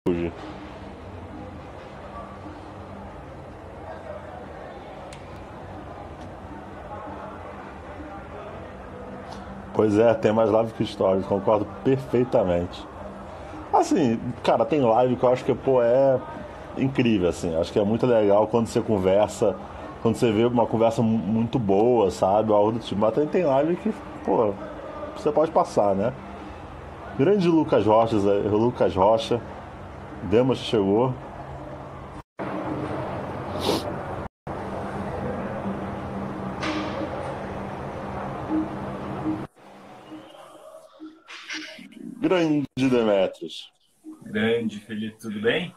Hoje. Pois é, tem mais live que stories, concordo perfeitamente. Assim, cara, tem live que eu acho que, pô, é incrível, assim. Acho que é muito legal quando você conversa, quando você vê uma conversa muito boa, sabe? Algo do tipo. Mas também tem live que, pô, você pode passar, né? Grande Lucas Rocha, Demas chegou. Grande Demetrios. Grande, Felipe, tudo bem?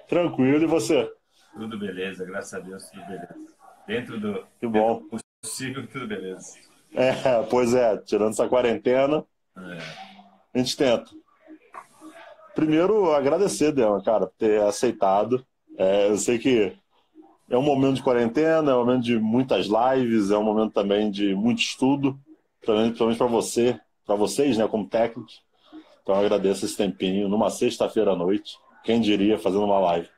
Tranquilo, e você? Tudo beleza, graças a Deus, tudo beleza. Que Dentro bom. do possível, tudo beleza. Pois é, tirando essa quarentena, É, a gente tenta. Primeiro, agradecer, Dema, cara, por ter aceitado. Eu sei que é um momento de quarentena, é um momento de muitas lives, é um momento também de muito estudo, principalmente para você, para vocês, né, como técnicos. Então, eu agradeço esse tempinho, numa sexta-feira à noite, quem diria, fazendo uma live.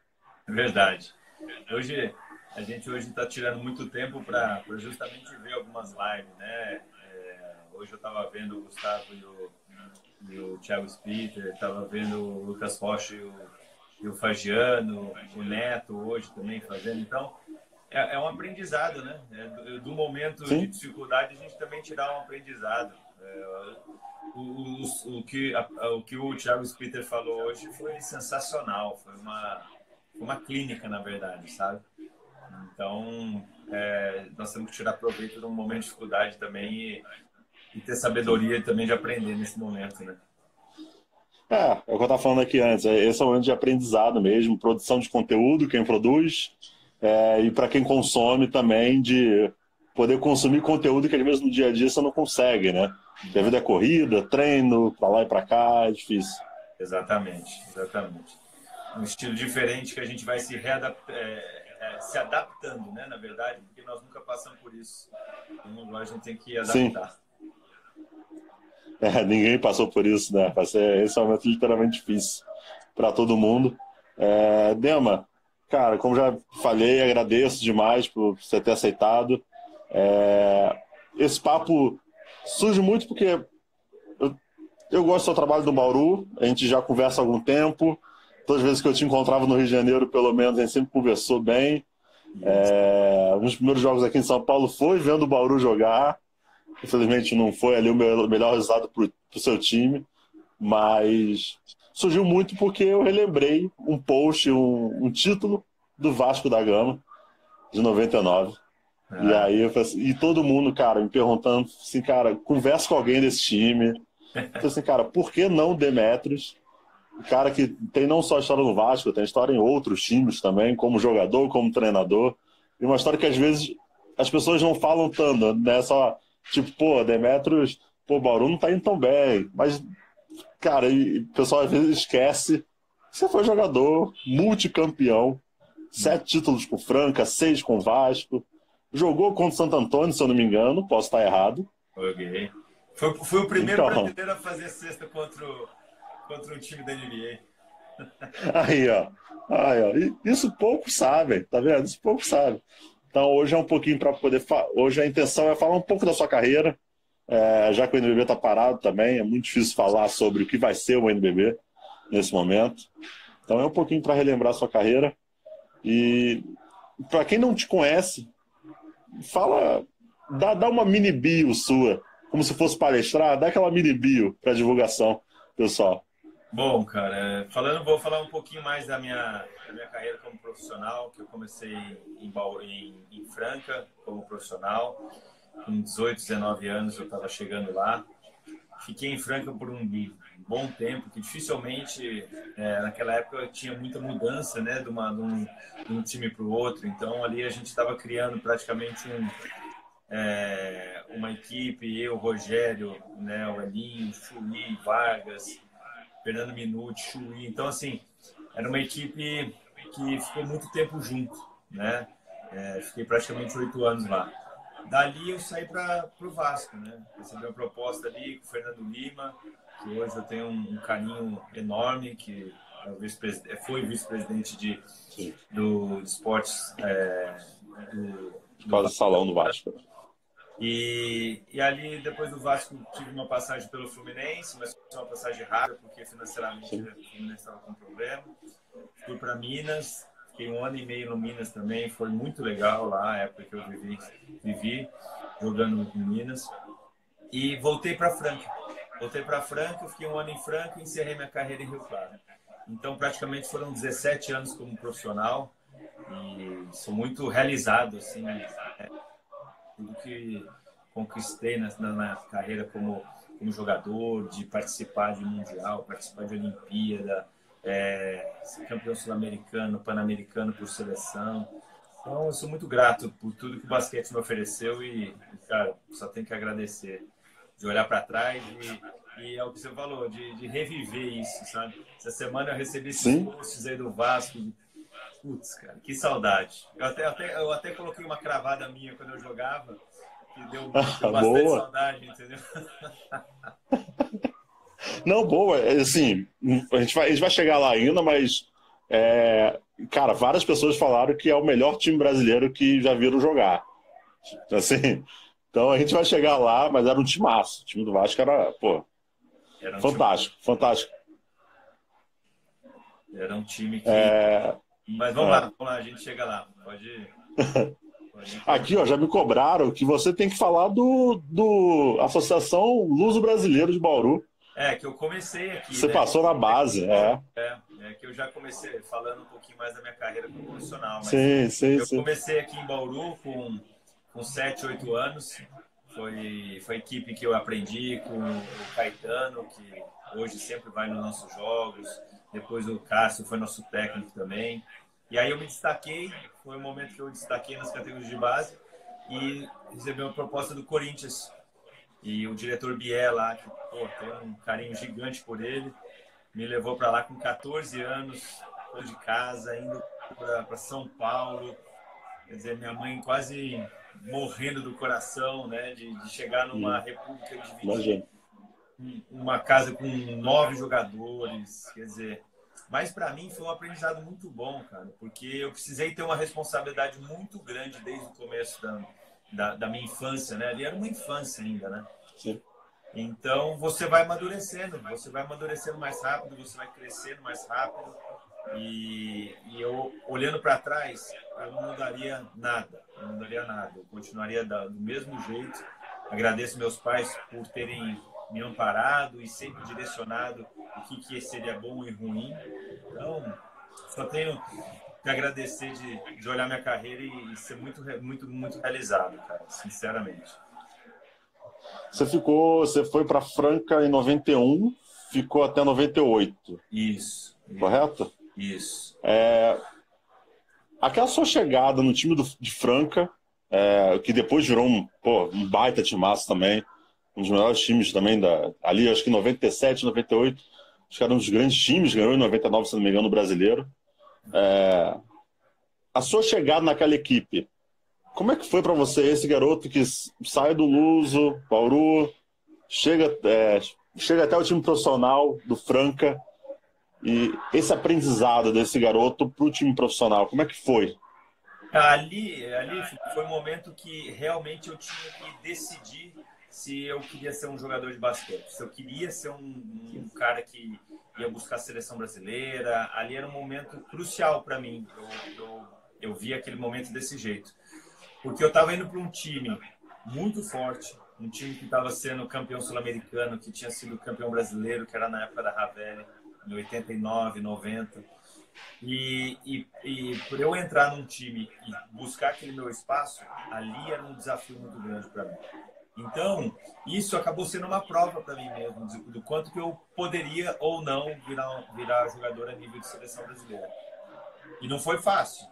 verdade. Hoje, a gente hoje está tirando muito tempo para justamente ver algumas lives, né? Hoje eu estava vendo o Gustavo e o Thiago Spitter, estava vendo o Lucas Rocha e o Fagiano, o Neto hoje também fazendo. Então, é um aprendizado, né? Do momento de Sim, dificuldade, a gente também tirar um aprendizado. O que o Thiago Spitter falou hoje foi sensacional. Foi uma clínica, na verdade, sabe? Então, nós temos que tirar proveito de um momento de dificuldade também e ter sim. sabedoria também de aprender nesse momento, né? É o que eu estava falando aqui antes. Esse é um momento de aprendizado mesmo, produção de conteúdo, quem produz, e para quem consome também, de poder consumir conteúdo que às vezes no dia a dia você não consegue, né? Porque a vida é corrida, treino, para lá e para cá, é difícil. Exatamente, exatamente. Um estilo diferente que a gente vai se adaptando, né? Na verdade, porque nós nunca passamos por isso. Então, agora a gente tem que Sim, adaptar. ninguém passou por isso, né? Esse é um momento literalmente difícil para todo mundo. Dema, cara, como já falei, agradeço demais por você ter aceitado. Esse papo surge muito porque eu gosto do seu trabalho do Bauru, a gente já conversa há algum tempo. Todas as vezes que eu te encontrava no Rio de Janeiro, pelo menos, a gente sempre conversou bem. Isso. Um dos primeiros jogos aqui em São Paulo foi vendo o Bauru jogar. Infelizmente não foi ali o melhor resultado para o seu time, mas surgiu muito porque eu relembrei um post, um título do Vasco da Gama, de 99. E Ah, aí eu falei assim, e todo mundo, cara, me perguntando assim, cara, conversa com alguém desse time. Eu falei assim, cara, por que não Demetrios? O cara que tem não só história no Vasco, tem história em outros times também, como jogador, como treinador. E uma história que às vezes as pessoas não falam tanto, né? Só, tipo, pô, Demetrios, pô, Bauru não tá indo tão bem. Mas, cara, o pessoal às vezes esquece. Você foi jogador, multicampeão, 7 títulos com o Franca, 6 com o Vasco. Jogou contra o Santo Antônio, se eu não me engano, posso estar errado. ok. Fui o primeiro Então, brasileiro a fazer cesta contra um time da NBA. aí, ó. Aí, ó. Isso poucos sabem, tá vendo? Isso poucos sabem. Então, hoje é um pouquinho para poder. Hoje a intenção é falar um pouco da sua carreira, já que o NBB está parado também. É muito difícil falar sobre o que vai ser o NBB nesse momento. Então, é um pouquinho para relembrar a sua carreira. E para quem não te conhece, fala. Dá uma mini bio sua, como se fosse palestrar, dá aquela mini bio para divulgação, pessoal. Bom, cara, vou falar um pouquinho mais da minha carreira como profissional, que eu comecei em Franca como profissional. Com 18, 19 anos eu estava chegando lá. Fiquei em Franca por um bom tempo, que dificilmente, naquela época, tinha muita mudança, né, de um time para o outro. Então, ali a gente estava criando praticamente uma equipe, eu, Rogério, né, o Elinho, Chuí, Vargas, Fernando Minuti, Chuí. Então, assim, era uma equipe que ficou muito tempo junto, né? Fiquei praticamente 8 anos lá. Dali eu saí para o Vasco, né? Recebi uma proposta ali com o Fernando Lima, que hoje eu tenho um carinho enorme, que Foi vice-presidente do esportes Quase salão do Vasco. E ali, depois do Vasco, tive uma passagem pelo Fluminense, mas foi uma passagem rápida, porque financeiramente o Fluminense estava com problema. Fui para Minas, fiquei 1 ano e meio no Minas também, foi muito legal lá, a época que eu vivi jogando em Minas. E voltei para Franca. Fiquei 1 ano em Franca e encerrei minha carreira em Rio Claro. Então, praticamente foram 17 anos como profissional e sou muito realizado, assim, tudo que conquistei na carreira como jogador, de participar de Mundial, participar de Olimpíada, ser campeão sul-americano, pan-americano por seleção. Então, eu sou muito grato por tudo que o basquete me ofereceu e cara, só tenho que agradecer, de olhar para trás e é o que você falou, de reviver isso, sabe? Essa semana eu recebi esses posts aí do Vasco. Putz, cara, que saudade. Eu até coloquei uma cravada minha quando eu jogava, que deu bastante saudade, entendeu? Não, boa. Assim, a gente vai chegar lá ainda, mas, cara, várias pessoas falaram que é o melhor time brasileiro que já viram jogar. Assim, então a gente vai chegar lá, mas era um timaço. O time do Vasco era, era um fantástico, fantástico. Era um time que... Mas vamos lá, a gente chega lá. Pode ir. Aqui, ó, já me cobraram que você tem que falar do Associação Luso-Brasileiro de Bauru. Que eu comecei aqui. Você passou na base, que eu já comecei falando um pouquinho mais da minha carreira como profissional. Mas sim. Comecei aqui em Bauru com 7, 8 anos. Foi a equipe que eu aprendi com o Caetano, que hoje sempre vai nos nossos jogos. Depois o Cássio foi nosso técnico também. E aí eu me destaquei, foi o momento que eu destaquei nas categorias de base e recebi uma proposta do Corinthians. E o diretor Biel lá, que tem um carinho gigante por ele, me levou para lá com 14 anos, de casa, indo para São Paulo. Quer dizer, minha mãe quase morrendo do coração, né, de chegar numa república dividida. Uma casa com 9 jogadores, quer dizer... Mas para mim foi um aprendizado muito bom, cara, porque eu precisei ter uma responsabilidade muito grande desde o começo da minha infância, né? Ali era uma infância ainda, né? Sim. Então você vai amadurecendo mais rápido, você vai crescendo mais rápido. E eu, olhando para trás, eu não mudaria nada, eu continuaria do mesmo jeito. Agradeço meus pais por terem me amparado e sempre direcionado o que seria bom e ruim. Então, só tenho que agradecer de olhar minha carreira e ser muito realizado, cara, sinceramente. Você foi para Franca em 91, ficou até 98. Isso. Correto? Isso. Aquela sua chegada no time de Franca, que depois virou um baita timaço também, um dos melhores times também ali, acho que em 97, 98, acho que era um dos grandes times, ganhou em 99, se não me engano, no brasileiro. A sua chegada naquela equipe, como é que foi para você, esse garoto que sai do Luso, Bauru, chega até o time profissional do Franca, e esse aprendizado desse garoto para o time profissional, como é que foi? Ali foi um momento que realmente eu tinha que decidir se eu queria ser um jogador de basquete, se eu queria ser um cara que ia buscar a seleção brasileira. Ali era um momento crucial para mim. Eu vi aquele momento desse jeito. Porque eu estava indo para um time muito forte, um time que estava sendo campeão sul-americano, que tinha sido campeão brasileiro, que era na época da Ravelli, em 89, 90. E por eu entrar num time e buscar aquele meu espaço, ali era um desafio muito grande para mim. Então, isso acabou sendo uma prova para mim mesmo, do quanto que eu poderia ou não virar jogador a nível de seleção brasileira. E não foi fácil,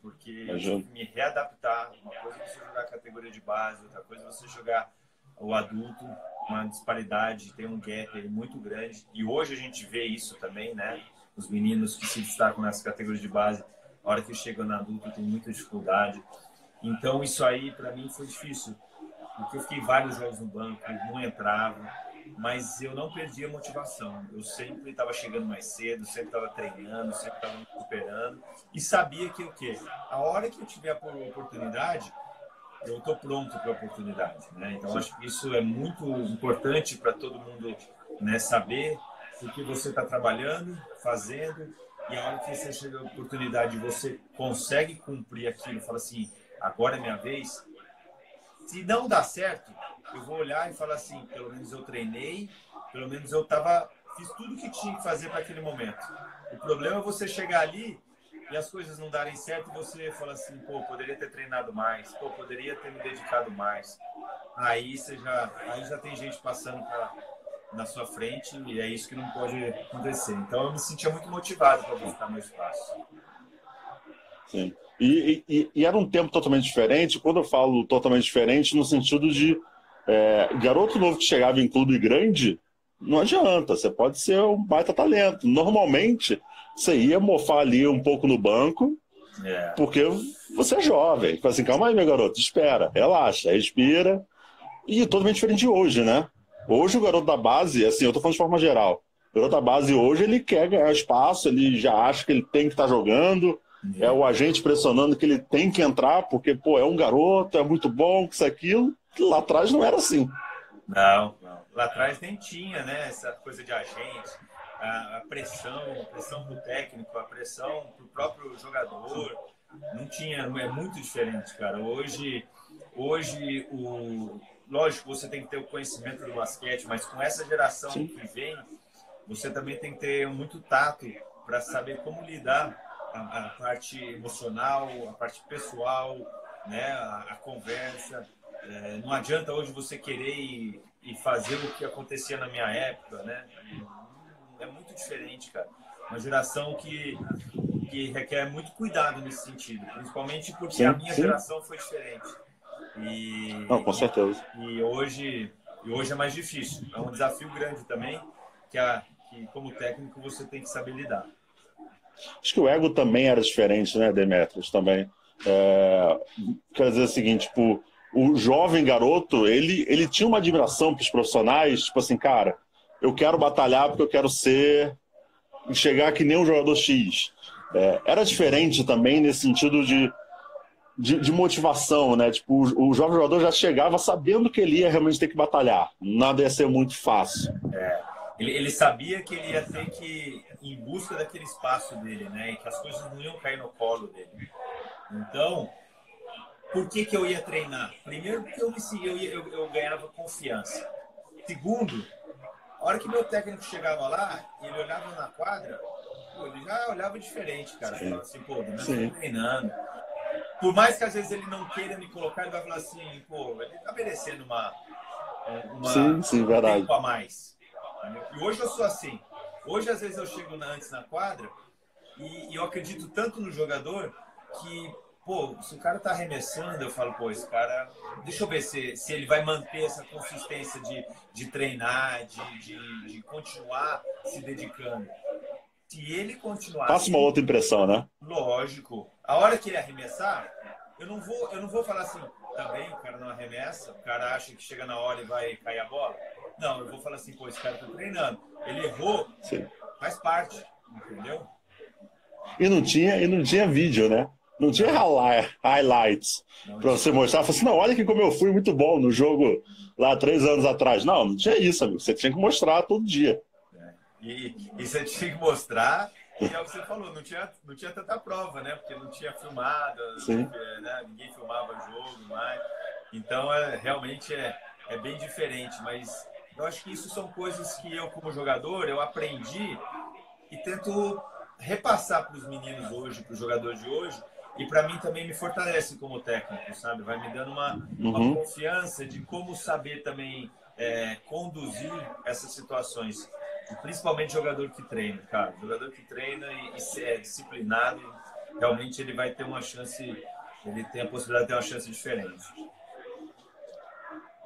porque eu tive que me readaptar. Uma coisa é você jogar a categoria de base, outra coisa é você jogar o adulto, uma disparidade, tem um gap aí muito grande. E hoje a gente vê isso também, né? Os meninos que se destacam nessa categoria de base, a hora que chegam no adulto tem muita dificuldade. Então isso aí para mim foi difícil, porque eu fiquei vários jogos no banco, não entrava. mas eu não perdi a motivação. Eu sempre estava chegando mais cedo, sempre estava treinando, sempre estava me superando e sabia que o quê? A hora que eu tiver a oportunidade, eu estou pronto para a oportunidade, né? Então, acho que isso é muito importante para todo mundo, né, saber o que você está trabalhando, fazendo, e a hora que você chega a oportunidade, você consegue cumprir aquilo, fala assim, agora é minha vez. Se não dá certo, eu vou olhar e falar assim, pelo menos eu treinei, pelo menos fiz tudo o que tinha que fazer para aquele momento. O problema é você chegar ali e as coisas não darem certo e você fala assim, pô, poderia ter treinado mais, pô, poderia ter me dedicado mais. Aí já tem gente passando na sua frente e é isso que não pode acontecer. Então eu me sentia muito motivado para buscar meu espaço. Sim. E era um tempo totalmente diferente. Quando eu falo totalmente diferente, no sentido de garoto novo que chegava em clube grande, não adianta, você pode ser um baita talento. Normalmente, você ia mofar ali um pouco no banco, porque você é jovem. Fala assim, calma aí, meu garoto, espera, relaxa, respira. E totalmente diferente de hoje, né? Hoje o garoto da base, assim, eu tô falando de forma geral, o garoto da base hoje, ele quer ganhar espaço, ele já acha que ele tem que estar jogando, é o agente pressionando que ele tem que entrar, porque, pô, é um garoto, é muito bom, isso, aquilo. Lá atrás não era assim. Não. Lá atrás nem tinha, né? Essa coisa de agente, a pressão pro técnico, a pressão pro próprio jogador. Não tinha, é muito diferente, cara. Hoje lógico, você tem que ter o conhecimento do basquete, mas com essa geração que vem, você também tem que ter muito tato para saber como lidar a parte emocional, a parte pessoal, né? A conversa. Não adianta hoje você querer e fazer o que acontecia na minha época, né? É muito diferente, cara. Uma geração que requer muito cuidado nesse sentido, principalmente porque a minha geração foi diferente. Não, com certeza. E hoje é mais difícil. É um desafio grande também, que como técnico você tem que saber lidar. Acho que o ego também era diferente, né, Demetrios, também. Quer dizer o seguinte, tipo, o jovem garoto, ele tinha uma admiração para os profissionais, tipo assim, cara, eu quero batalhar porque eu quero chegar que nem um jogador X. Era diferente também nesse sentido de motivação, né? Tipo, o jovem jogador já chegava sabendo que ele ia realmente ter que batalhar. Nada ia ser muito fácil. Ele sabia que ele ia ter que ir em busca daquele espaço dele, né? E que as coisas não iam cair no colo dele. Então, por que eu ia treinar? Primeiro, porque eu ganhava confiança. Segundo, a hora que meu técnico chegava lá, ele olhava na quadra, pô, ele já olhava diferente, cara. Falava assim, pô, eu estou treinando. Por mais que às vezes ele não queira me colocar, ele vai falar assim, pô, ele tá merecendo sim, verdade. tempo a mais. E hoje eu sou assim. Hoje, às vezes, eu chego antes na quadra e eu acredito tanto no jogador que, pô, se o cara tá arremessando, eu falo, pô, esse cara... Deixa eu ver se ele vai manter essa consistência de treinar, de continuar se dedicando. Se ele continuar... Passa uma outra impressão, né? Lógico. A hora que ele arremessar, eu não vou falar assim, tá bem, o cara não arremessa, o cara acha que chega na hora e vai cair a bola. Não, eu vou falar assim, pô, esse cara tá treinando. Ele errou, faz parte, entendeu? E não tinha vídeo, né? Não tinha highlights pra você mostrar. Falar assim, não, olha aqui como eu fui muito bom no jogo lá 3 anos atrás. Não tinha isso, amigo. Você tinha que mostrar todo dia. E você tinha que mostrar, e é o que você falou, não tinha tanta prova, né? Porque não tinha filmado, né? Ninguém filmava o jogo mais. Então, realmente é bem diferente, mas eu acho que isso são coisas que eu, como jogador, eu aprendi e tento repassar para os meninos hoje, para os jogadores de hoje, e para mim também me fortalece como técnico, sabe? Vai me dando uma confiança de como saber também conduzir essas situações. E principalmente jogador que treina, cara. Jogador que treina e é disciplinado, realmente ele vai ter uma chance, ele tem a possibilidade de ter uma chance diferente.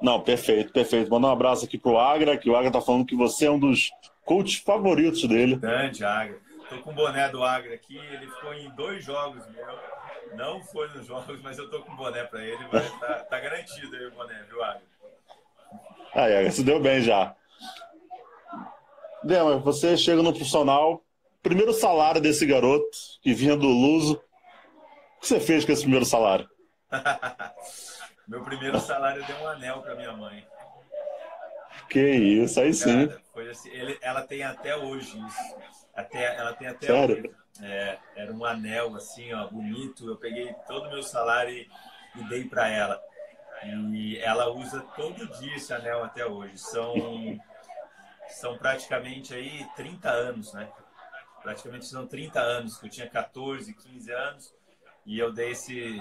Não, perfeito. Manda um abraço aqui pro Agra, que o Agra tá falando que você é um dos coaches favoritos dele. Grande Agra. Tô com o boné do Agra aqui, ele ficou em 2 jogos meu. Não foi nos jogos, mas eu tô com o boné para ele, mas tá garantido aí o boné, viu, Agra? Agra, se deu bem já. Dema, você chega no profissional, primeiro salário desse garoto que vinha do Luso. O que você fez com esse primeiro salário? Meu primeiro salário deu um anel para minha mãe. Que isso, aí sim. Cara, foi assim, ela tem até hoje isso. Ela tem até Sério? hoje. Era um anel assim, ó, bonito. Eu peguei todo o meu salário e dei para ela. E ela usa todo dia esse anel até hoje. São praticamente aí 30 anos, né? Praticamente são 30 anos, que eu tinha 14, 15 anos, e eu dei esse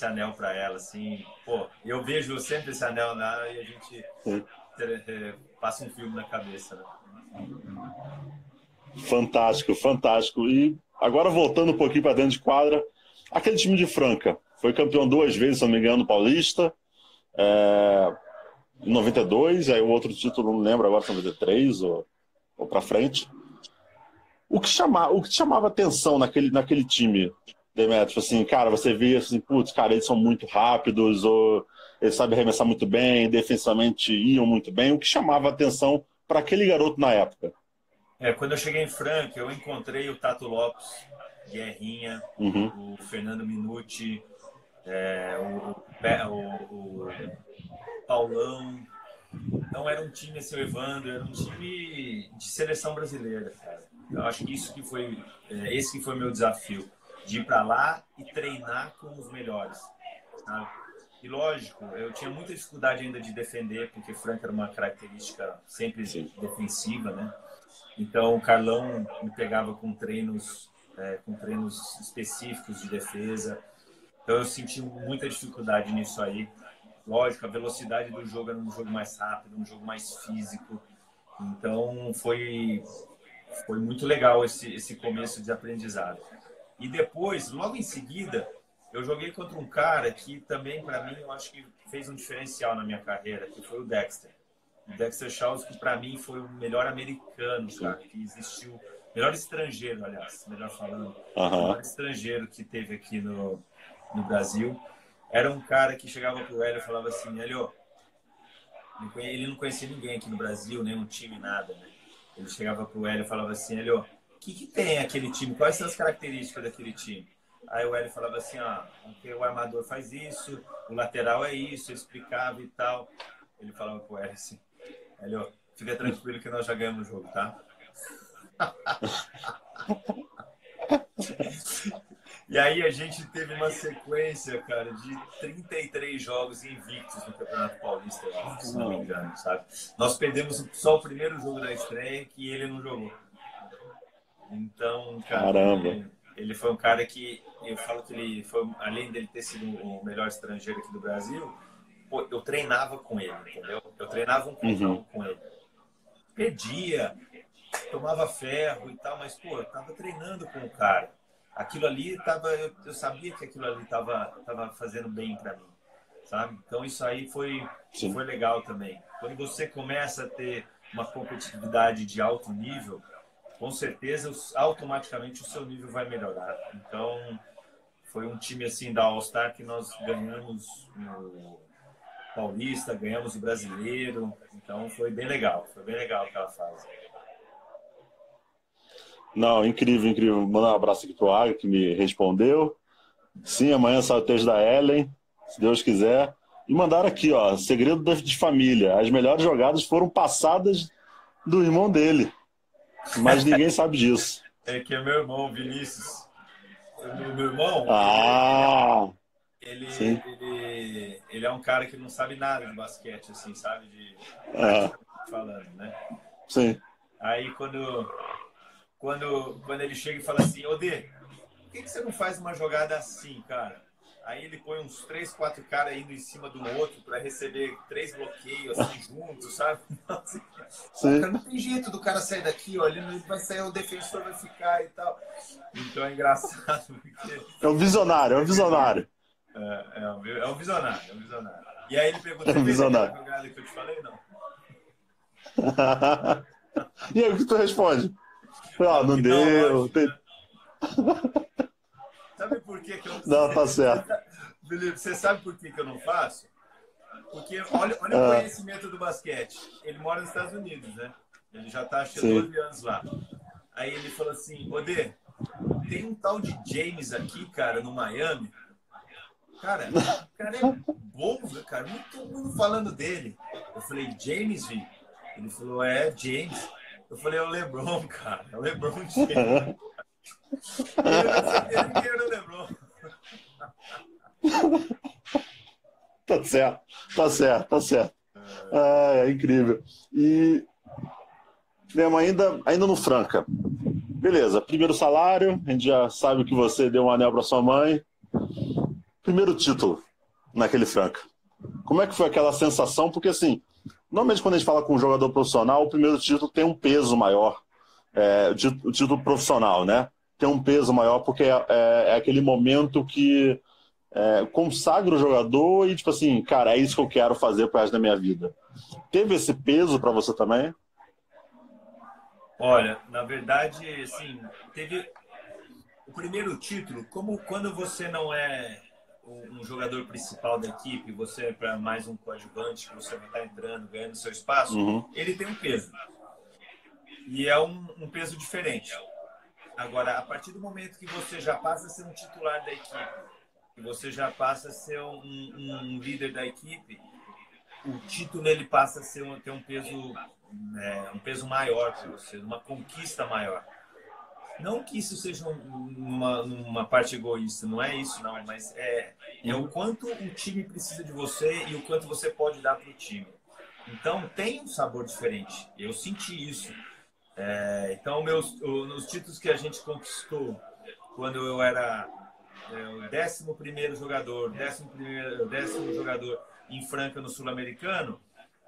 anel para ela, assim. Pô, eu vejo sempre esse anel lá e a gente passa um filme na cabeça, né? Fantástico, fantástico. E agora voltando um pouquinho para dentro de quadra, aquele time de Franca foi campeão 2 vezes, se não me engano, no Paulista. Em 92, aí o outro título, não lembro agora, se é 93 ou para frente. O que te chamava atenção naquele time, Demetrio? Assim, cara, você via assim, putz, cara, eles são muito rápidos, ou eles sabem arremessar muito bem, defensivamente iam muito bem. O que chamava atenção para aquele garoto na época? Quando eu cheguei em Franca, eu encontrei o Tato Lopes, Guerrinha, o Fernando Minuti, o Paulão. Então era um time, assim, o Evandro, era um time de seleção brasileira, cara. Eu acho que esse que foi o meu desafio, de ir para lá e treinar com os melhores, sabe? E lógico, eu tinha muita dificuldade ainda de defender, porque Franca era uma característica sempre defensiva, né? Então o Carlão me pegava com treinos específicos de defesa. Então eu senti muita dificuldade nisso aí. Lógico, a velocidade do jogo era um jogo mais rápido, um jogo mais físico. Então foi muito legal esse começo de aprendizado. E depois, logo em seguida, eu joguei contra um cara que também, para mim, eu acho que fez um diferencial na minha carreira, que foi o Dexter. O Dexter Charles, que para mim foi o melhor americano, cara, que existiu. Melhor estrangeiro, aliás, melhor falando. O melhor estrangeiro que teve aqui no Brasil. Era um cara que chegava pro Hélio e falava assim, Hélio, ele não conhecia ninguém aqui no Brasil, nem um time, nada, né? Ele chegava pro Hélio e falava assim, Hélio, o que tem aquele time? Quais são as características daquele time? Aí o Hélio falava assim, porque o armador faz isso, o lateral é isso, eu explicava e tal. Ele falava pro Hélio assim, Hélio, fica tranquilo que nós já ganhamos o jogo, tá? E aí a gente teve uma sequência, cara, de 33 jogos invictos no Campeonato Paulista, se não me engano, sabe? Nós perdemos só o primeiro jogo da estreia que ele não jogou. Então, cara, ele foi um cara que, eu falo que ele foi, além dele ter sido o melhor estrangeiro aqui do Brasil, pô, eu treinava com ele, entendeu? Eu treinava um contra um com ele. Perdia, tomava ferro e tal, mas, pô, eu tava treinando com o cara. Aquilo ali eu sabia que aquilo ali tava fazendo bem para mim, sabe? Então isso aí foi legal também. Quando você começa a ter uma competitividade de alto nível, com certeza automaticamente o seu nível vai melhorar. Então foi um time assim da All Star que nós ganhamos no Paulista, ganhamos o Brasileiro, então foi bem legal aquela fase. Não, incrível, incrível. Mandar um abraço aqui pro Águia, que me respondeu. Sim, amanhã sai o texto da Ellen, se Deus quiser. E mandaram aqui, ó, segredo de família. As melhores jogadas foram passadas do irmão dele. Mas ninguém sabe disso. É que é meu irmão, Vinícius. Meu irmão, ele é um cara que não sabe nada de basquete, assim, sabe? Falando, né? Sim. Aí quando ele chega e fala assim, Odê, por que você não faz uma jogada assim, cara? Aí ele põe uns 3, 4 caras indo em cima do outro para receber 3 bloqueios assim juntos, sabe? Sim. Cara, não tem jeito do cara sair daqui, ó, ele vai sair, o defensor vai ficar e tal. Então é engraçado. Porque... É um visionário, é um visionário. É um visionário. E aí ele pergunta, você fez aquela jogada que eu te falei, não? E aí o que tu responde? Não deu. Sabe por que eu não Não, tá certo. Felipe, você sabe por que eu não faço? Porque olha o conhecimento do basquete. Ele mora nos Estados Unidos, né? Ele já está há 12 anos lá. Aí ele falou assim, Odê, tem um tal de James aqui, cara, no Miami. Cara, o cara é bom, cara. Muito mundo falando dele. Eu falei, James, Vi? Ele falou, James. Eu falei, é o LeBron, cara. É o LeBron James. Ele não sabia quem era o LeBron. Tá certo, tá certo, tá certo. É incrível. E mesmo ainda no Franca. Beleza, primeiro salário, a gente já sabe que você deu um anel para sua mãe. Primeiro título naquele Franca. Como é que foi aquela sensação? Porque assim, normalmente quando a gente fala com um jogador profissional, o primeiro título tem um peso maior. O título profissional, né? Tem um peso maior porque é aquele momento que consagra o jogador e tipo assim, cara, é isso que eu quero fazer pro resto da minha vida. Teve esse peso para você também? Olha, na verdade, assim, teve o primeiro título, como quando você não é um jogador principal da equipe, você é para mais um coadjuvante, que você vai estar entrando, ganhando seu espaço, ele tem um peso. E é um peso diferente. Agora, a partir do momento que você já passa a ser um titular da equipe, que você já passa a ser um líder da equipe, o título ele passa a ter um peso maior para você, uma conquista maior. Não que isso seja uma parte egoísta, não é isso não, mas é o quanto o time precisa de você e o quanto você pode dar para o time. Então tem um sabor diferente, eu senti isso. Então nos títulos que a gente conquistou quando eu era o 11º jogador, 10º jogador em Franca no Sul-Americano,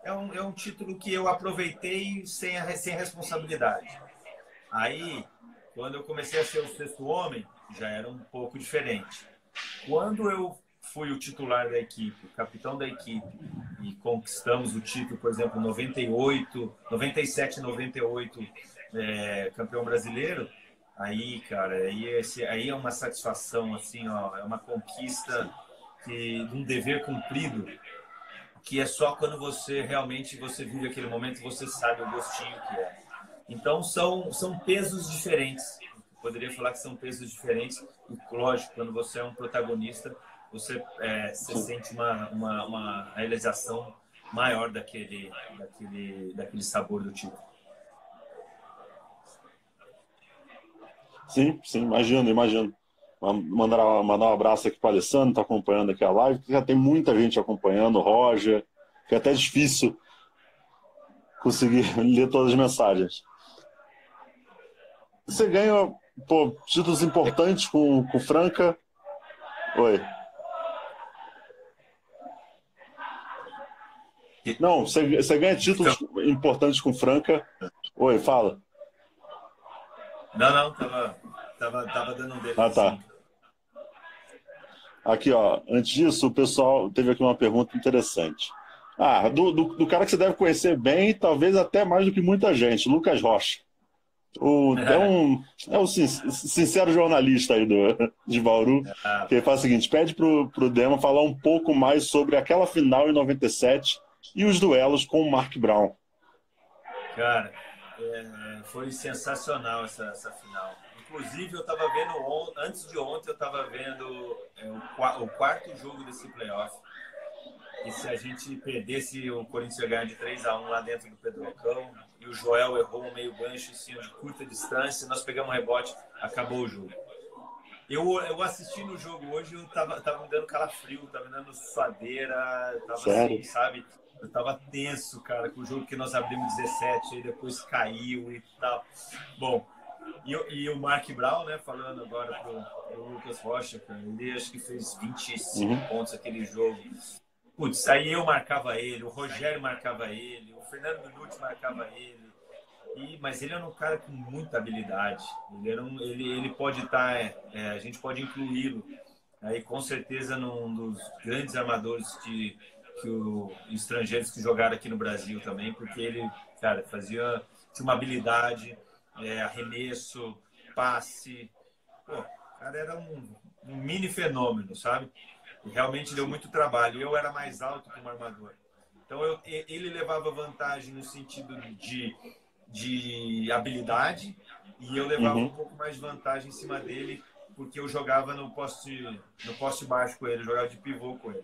é um título que eu aproveitei sem responsabilidade. Aí, quando eu comecei a ser o 6º homem, já era um pouco diferente. Quando eu fui o titular da equipe, o capitão da equipe, e conquistamos o título, por exemplo, 97, 98, campeão brasileiro, aí, cara, aí é uma satisfação, assim, ó, é uma conquista de um dever cumprido, que é só quando você realmente vive aquele momento, você sabe o gostinho que é. Então, são pesos diferentes. Eu poderia falar que são pesos diferentes. E, lógico, quando você é um protagonista, você sente uma realização maior daquele sabor do título. Sim, imagino. Mandar um abraço aqui para o Alessandro, está acompanhando aqui a live. Já tem muita gente acompanhando, Roger. Fica até difícil conseguir ler todas as mensagens. Você ganha títulos importantes com Franca. Oi. Não, você ganha títulos importantes com Franca. Oi, fala. Não, tava dando um dedo. Ah, tá. Aqui, ó, antes disso, o pessoal teve aqui uma pergunta interessante. Do cara que você deve conhecer bem, talvez até mais do que muita gente, Lucas Rocha. É um sincero jornalista aí de Bauru, que ele faz o seguinte, pede pro Dema falar um pouco mais sobre aquela final em 97 e os duelos com o Mark Brown. Cara, foi sensacional essa final. Inclusive, eu estava vendo, antes de ontem, eu estava vendo o quarto jogo desse playoff. E se a gente perdesse, o Corinthians ia ganhar de 3-1 lá dentro do Pedrocão, e o Joel errou um meio gancho assim, de curta distância, nós pegamos um rebote, acabou o jogo. Eu assisti no jogo hoje, eu tava me dando calafrio, tava me dando suadeira, tava Sério? assim, sabe? Eu tava tenso, cara, com o jogo que nós abrimos 17, aí depois caiu e tal. Bom, e o Mark Brown, né, falando agora pro Lucas Rocha, cara, ele acho que fez 25 pontos aquele jogo. Putz, aí eu marcava ele, o Rogério marcava ele, o Fernando Minuti marcava ele. Mas ele era um cara com muita habilidade. Ele pode estar, a gente pode incluí-lo aí com certeza num dos grandes armadores estrangeiros que jogaram aqui no Brasil também, porque ele, cara, tinha uma habilidade, arremesso, passe. Pô, cara era um mini fenômeno, sabe? E realmente deu muito trabalho. Eu era mais alto como armador. Então ele levava vantagem no sentido de habilidade e eu levava um pouco mais de vantagem em cima dele porque eu jogava no poste baixo com ele, eu jogava de pivô com ele.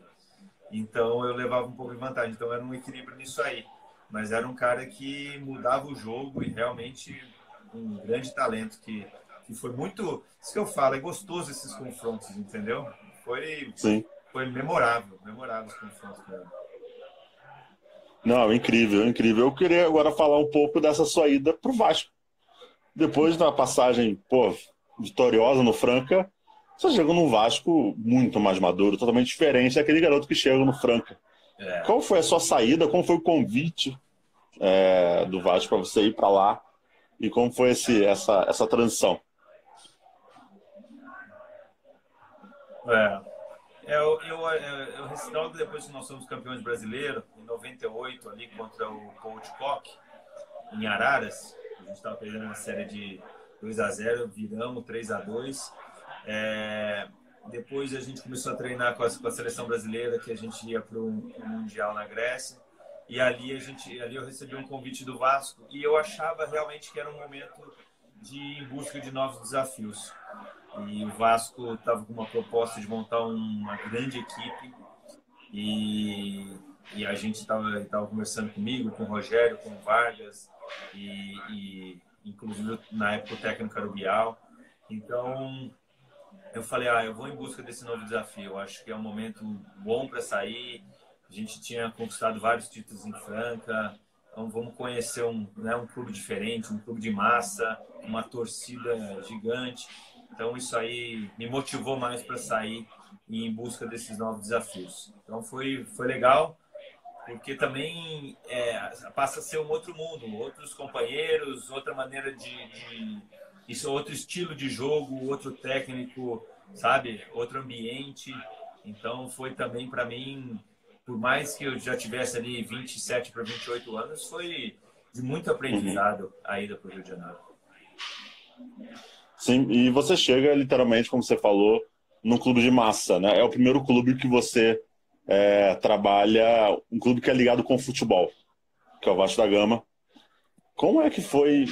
Então eu levava um pouco de vantagem. Então era um equilíbrio nisso aí. Mas era um cara que mudava o jogo e realmente um grande talento que foi muito... Isso que eu falo, é gostoso esses confrontos, entendeu? Sim. Foi memorável os confrontos com ele. Não, incrível, incrível. Eu queria agora falar um pouco dessa sua ida pro Vasco. Depois da passagem, pô, vitoriosa no Franca, você chegou num Vasco muito mais maduro, totalmente diferente daquele garoto que chega no Franca. Qual foi a sua saída? Como foi o convite do Vasco para você ir para lá? E como foi essa transição? Logo depois que nós somos campeões brasileiros, em 98, ali contra o Coach Koch, em Araras, a gente estava perdendo uma série de 2-0, viramos 3-2. Depois a gente começou a treinar com a seleção brasileira, que a gente ia para um Mundial na Grécia. E ali eu recebi um convite do Vasco e eu achava realmente que era um momento de ir em busca de novos desafios. E o Vasco estava com uma proposta de montar uma grande equipe e a gente estava conversando comigo, com o Rogério, com o Vargas e inclusive na época o técnico era o Bial. Então eu falei, eu vou em busca desse novo desafio. Eu acho que é um momento bom para sair. A gente tinha conquistado vários títulos em Franca, então vamos conhecer um clube diferente, um clube de massa, uma torcida gigante. Então isso aí me motivou mais para sair e ir em busca desses novos desafios. Então foi legal, porque também passa a ser um outro mundo, outros companheiros, outra maneira outro estilo de jogo, outro técnico, sabe? Outro ambiente. Então foi também para mim, por mais que eu já tivesse ali 27 para 28 anos, foi de muito aprendizado a ida para o Rio de Janeiro. Sim, e você chega literalmente, como você falou, num clube de massa, né? É o primeiro clube que você trabalha, um clube que é ligado com o futebol, que é o Vasco da Gama. Como é que foi?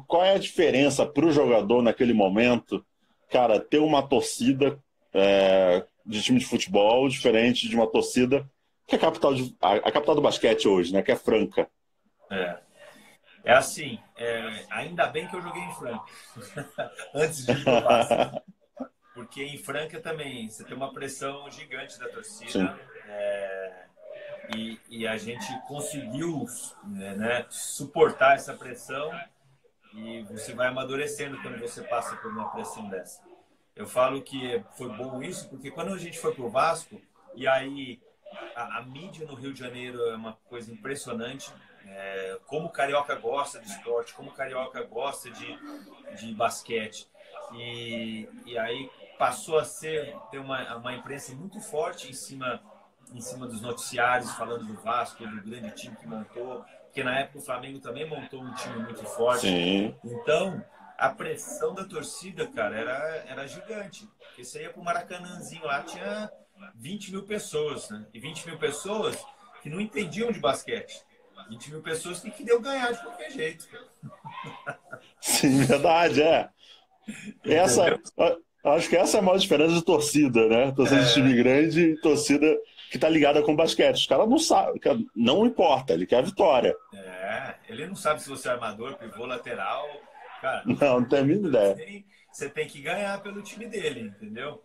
Qual é a diferença para o jogador naquele momento, cara, ter uma torcida de time de futebol diferente de uma torcida que é a capital do basquete hoje, né? Que é Franca. É assim, ainda bem que eu joguei em Franca antes de ir pro Vasco. Porque em Franca também você tem uma pressão gigante da torcida. E a gente conseguiu suportar essa pressão e você vai amadurecendo quando você passa por uma pressão dessa. Eu falo que foi bom isso porque quando a gente foi pro Vasco, e aí a mídia no Rio de Janeiro é uma coisa impressionante. Como o carioca gosta de esporte, como o carioca gosta de basquete. E aí passou a ter uma imprensa muito forte em cima dos noticiários, falando do Vasco, do grande time que montou, porque na época o Flamengo também montou um time muito forte. Sim. Então, a pressão da torcida, cara, era gigante. Porque você ia pro Maracanãzinho lá, tinha 20 mil pessoas, né? E 20 mil pessoas que não entendiam de basquete. 20 mil pessoas que queriam ganhar de qualquer jeito. Sim, verdade, Acho que essa é a maior diferença de torcida, né? Torcida de time grande e torcida que tá ligada com basquete. Os caras não sabem, não importa, ele quer a vitória. Ele não sabe se você é armador, pivô, lateral. Cara, não tem a mínima ideia. Você tem que ganhar pelo time dele, entendeu?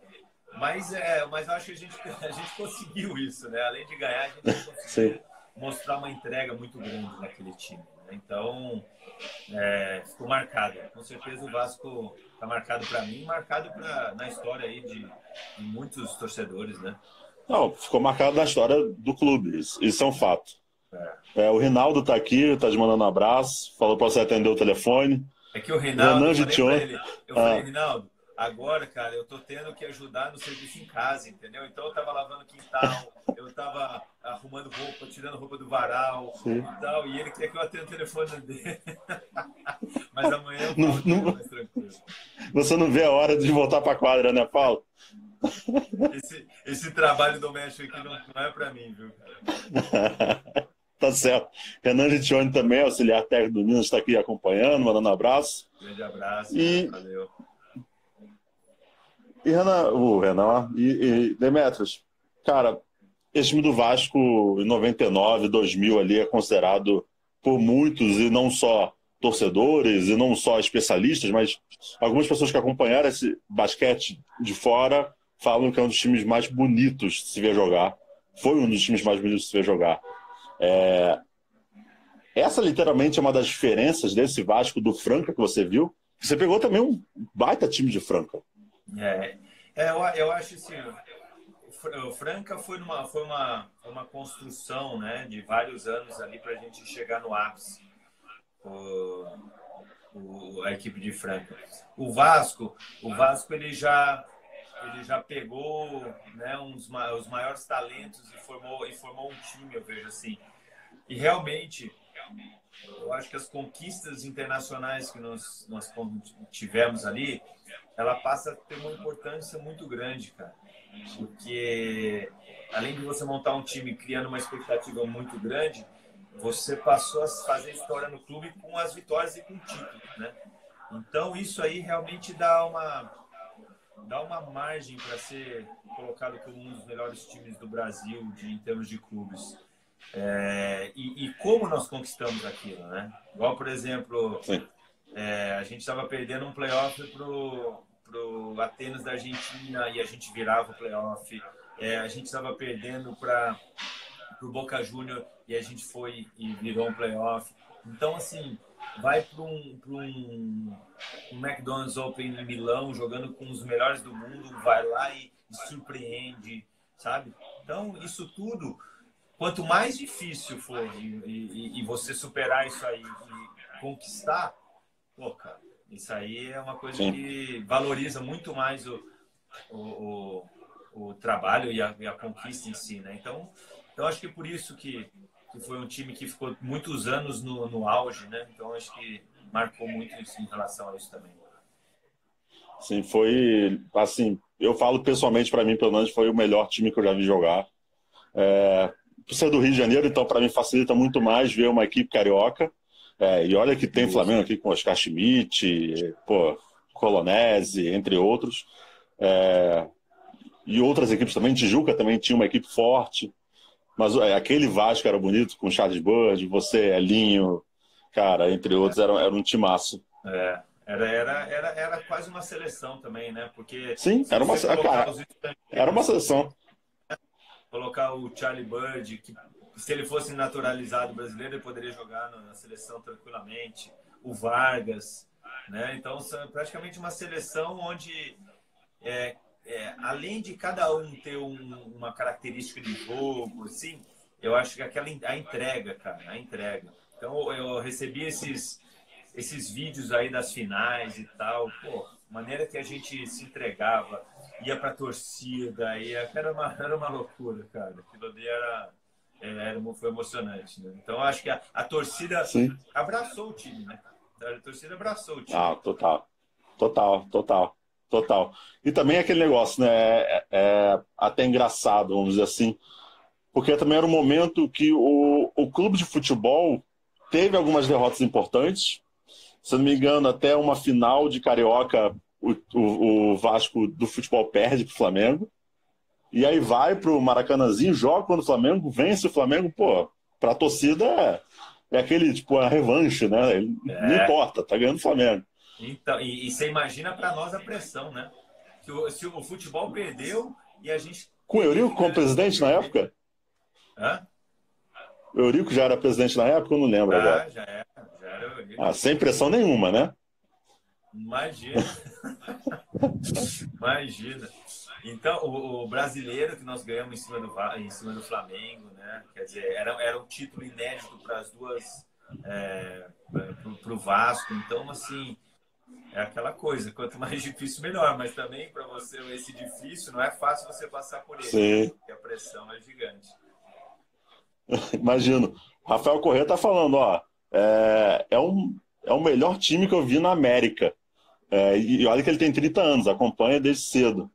Mas eu acho que a gente conseguiu isso, né? Além de ganhar, a gente conseguiu mostrar uma entrega muito grande naquele time. Né? Então, ficou marcado. Com certeza o Vasco está marcado para mim, marcado na história aí de muitos torcedores, né? Não, ficou marcado na história do clube. Isso é um fato. O Rinaldo está aqui, tá te mandando um abraço, falou para você atender o telefone. É que o Rinaldo, eu falei, Rinaldo, Agora, cara, eu tô tendo que ajudar no serviço em casa, entendeu? Então eu tava lavando quintal, eu tava arrumando roupa, tirando roupa do varal Sim. e tal, e ele quer que eu atenda o telefone dele. Mas amanhã eu Não, falo com ele não, mais tranquilo. você não vê a hora de voltar para a quadra, né, Paulo? Esse trabalho doméstico aqui não é pra mim, viu, cara? Tá certo. Renan Gitione também, auxiliar técnico do Minas, está aqui acompanhando, mandando um abraço. Grande abraço, cara. E, Valeu. e Renan, o Renan, e Demetrios, cara, esse time do Vasco em 99, 2000 ali é considerado por muitos, e não só torcedores, e não só especialistas, mas algumas pessoas que acompanharam esse basquete de fora falam que é um dos times mais bonitos de se ver jogar. Foi um dos times mais bonitos de se ver jogar. Essa literalmente é uma das diferenças desse Vasco do Franca que você viu. Você pegou também um baita time de Franca. Eu acho assim, o Franca foi uma construção, né, de vários anos ali para a gente chegar no ápice, a equipe de Franca. O Vasco ele já pegou, né, os maiores talentos e formou um time, eu vejo assim. E realmente, eu acho que as conquistas internacionais que nós tivemos ali, ela passa a ter uma importância muito grande, cara. Porque, além de você montar um time criando uma expectativa muito grande, você passou a fazer história no clube com as vitórias e com títulos, né? Então, isso aí realmente dá uma margem para ser colocado como um dos melhores times do Brasil em termos de clubes. E como nós conquistamos aquilo, né? Igual, por exemplo, a gente estava perdendo um playoff pro Atenas da Argentina e a gente virava o playoff. A gente estava perdendo para o Boca Júnior e a gente foi e virou um playoff. Então, assim, vai para um McDonald's Open em Milão, jogando com os melhores do mundo, vai lá e surpreende, sabe? Então, isso tudo, quanto mais difícil for e você superar isso aí e conquistar, pô, cara, isso aí é uma coisa que valoriza muito mais o trabalho e a conquista em si, né? Então acho que por isso que foi um time que ficou muitos anos no auge, né? Então acho que marcou muito isso em relação a isso também. Sim, foi assim, eu falo pessoalmente, para mim, pelo menos, foi o melhor time que eu já vi jogar. Por ser do Rio de Janeiro, então para mim facilita muito mais ver uma equipe carioca. E olha que tem Flamengo aqui com Oscar Schmidt, pô, Colonese, entre outros. E outras equipes também. Tijuca também tinha uma equipe forte. Mas aquele Vasco era bonito, com Charles Bird, você, Elinho, cara, entre outros, era um timaço. Era quase uma seleção também, né? Porque sim, era uma, cara, era uma seleção. Colocar o Charlie Bird, que se ele fosse naturalizado brasileiro, ele poderia jogar na seleção tranquilamente. O Vargas, né? Então, é praticamente uma seleção onde, além de cada um ter uma característica de jogo, assim, eu acho que a entrega, cara, a entrega. Então, eu recebi esses vídeos aí das finais e tal, pô, maneira que a gente se entregava, ia pra torcida, era uma loucura, cara. Aquilo ali foi emocionante, né? Então, acho que a torcida abraçou o time, né? A torcida abraçou o time. Total. E também aquele negócio, né? Até engraçado, vamos dizer assim, porque também era um momento que o clube de futebol teve algumas derrotas importantes. Se eu não me engano, até uma final de Carioca, o Vasco do futebol perde para o Flamengo. E aí vai para o Maracanãzinho, joga contra o Flamengo, vence o Flamengo. Pô, para a torcida é aquele, tipo, a revanche, né? Não importa, tá ganhando o Flamengo. Então, e você imagina para nós a pressão, né? Se o futebol perdeu e a gente... Com o Eurico como presidente na época? Hã? O Eurico já era presidente na época? Eu não lembro agora. Já era o Eurico. Sem pressão nenhuma, né? Imagina. Imagina. Então, o brasileiro que nós ganhamos em cima do Flamengo, né? Quer dizer, era um título inédito para as duas, para o Vasco. Então, assim, é aquela coisa, quanto mais difícil, melhor. Mas também, para você, esse difícil, não é fácil você passar por ele, Sim. porque a pressão é gigante. Imagino. Rafael Corrêa tá falando, ó, é o melhor time que eu vi na América. E olha que ele tem 30 anos, acompanha desde cedo.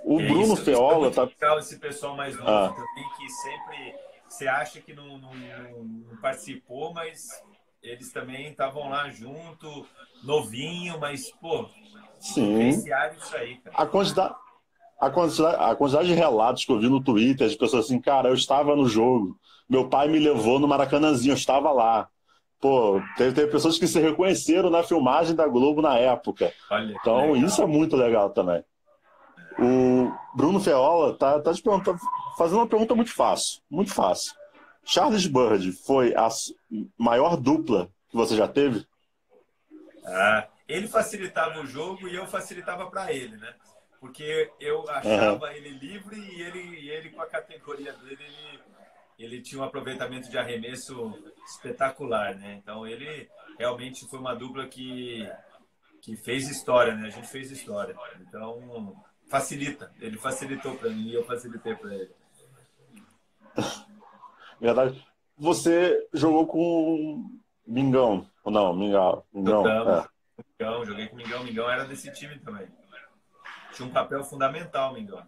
O Bruno Isso é Feola muito tá. legal, esse pessoal mais novo Ah, também, que sempre você acha que não participou, mas eles também estavam lá junto, novinho, mas, pô, sim. vivenciaram isso aí, cara. A quantidade de relatos que eu vi no Twitter de pessoas assim, cara, eu estava no jogo, meu pai me levou no Maracanãzinho, eu estava lá. Pô, teve pessoas que se reconheceram na filmagem da Globo na época. Olha que Então, isso é legal. muito legal também. O Bruno Feola tá te perguntando, fazendo uma pergunta muito fácil, muito fácil. Charles Bird foi a maior dupla que você já teve? Ah, ele facilitava o jogo e eu facilitava para ele, né? Porque eu Aham. achava ele livre e ele com a categoria dele, ele tinha um aproveitamento de arremesso espetacular, né? Então ele realmente foi uma dupla que fez história, né? A gente fez história. Então facilita. Ele facilitou para mim e eu facilitei para ele. Verdade. Você jogou com Mingão, ou não? Mingau, Mingão, Jogamos, é. Mingão, joguei com o Mingão. O Mingão era desse time também. Tinha um papel fundamental, o Mingão.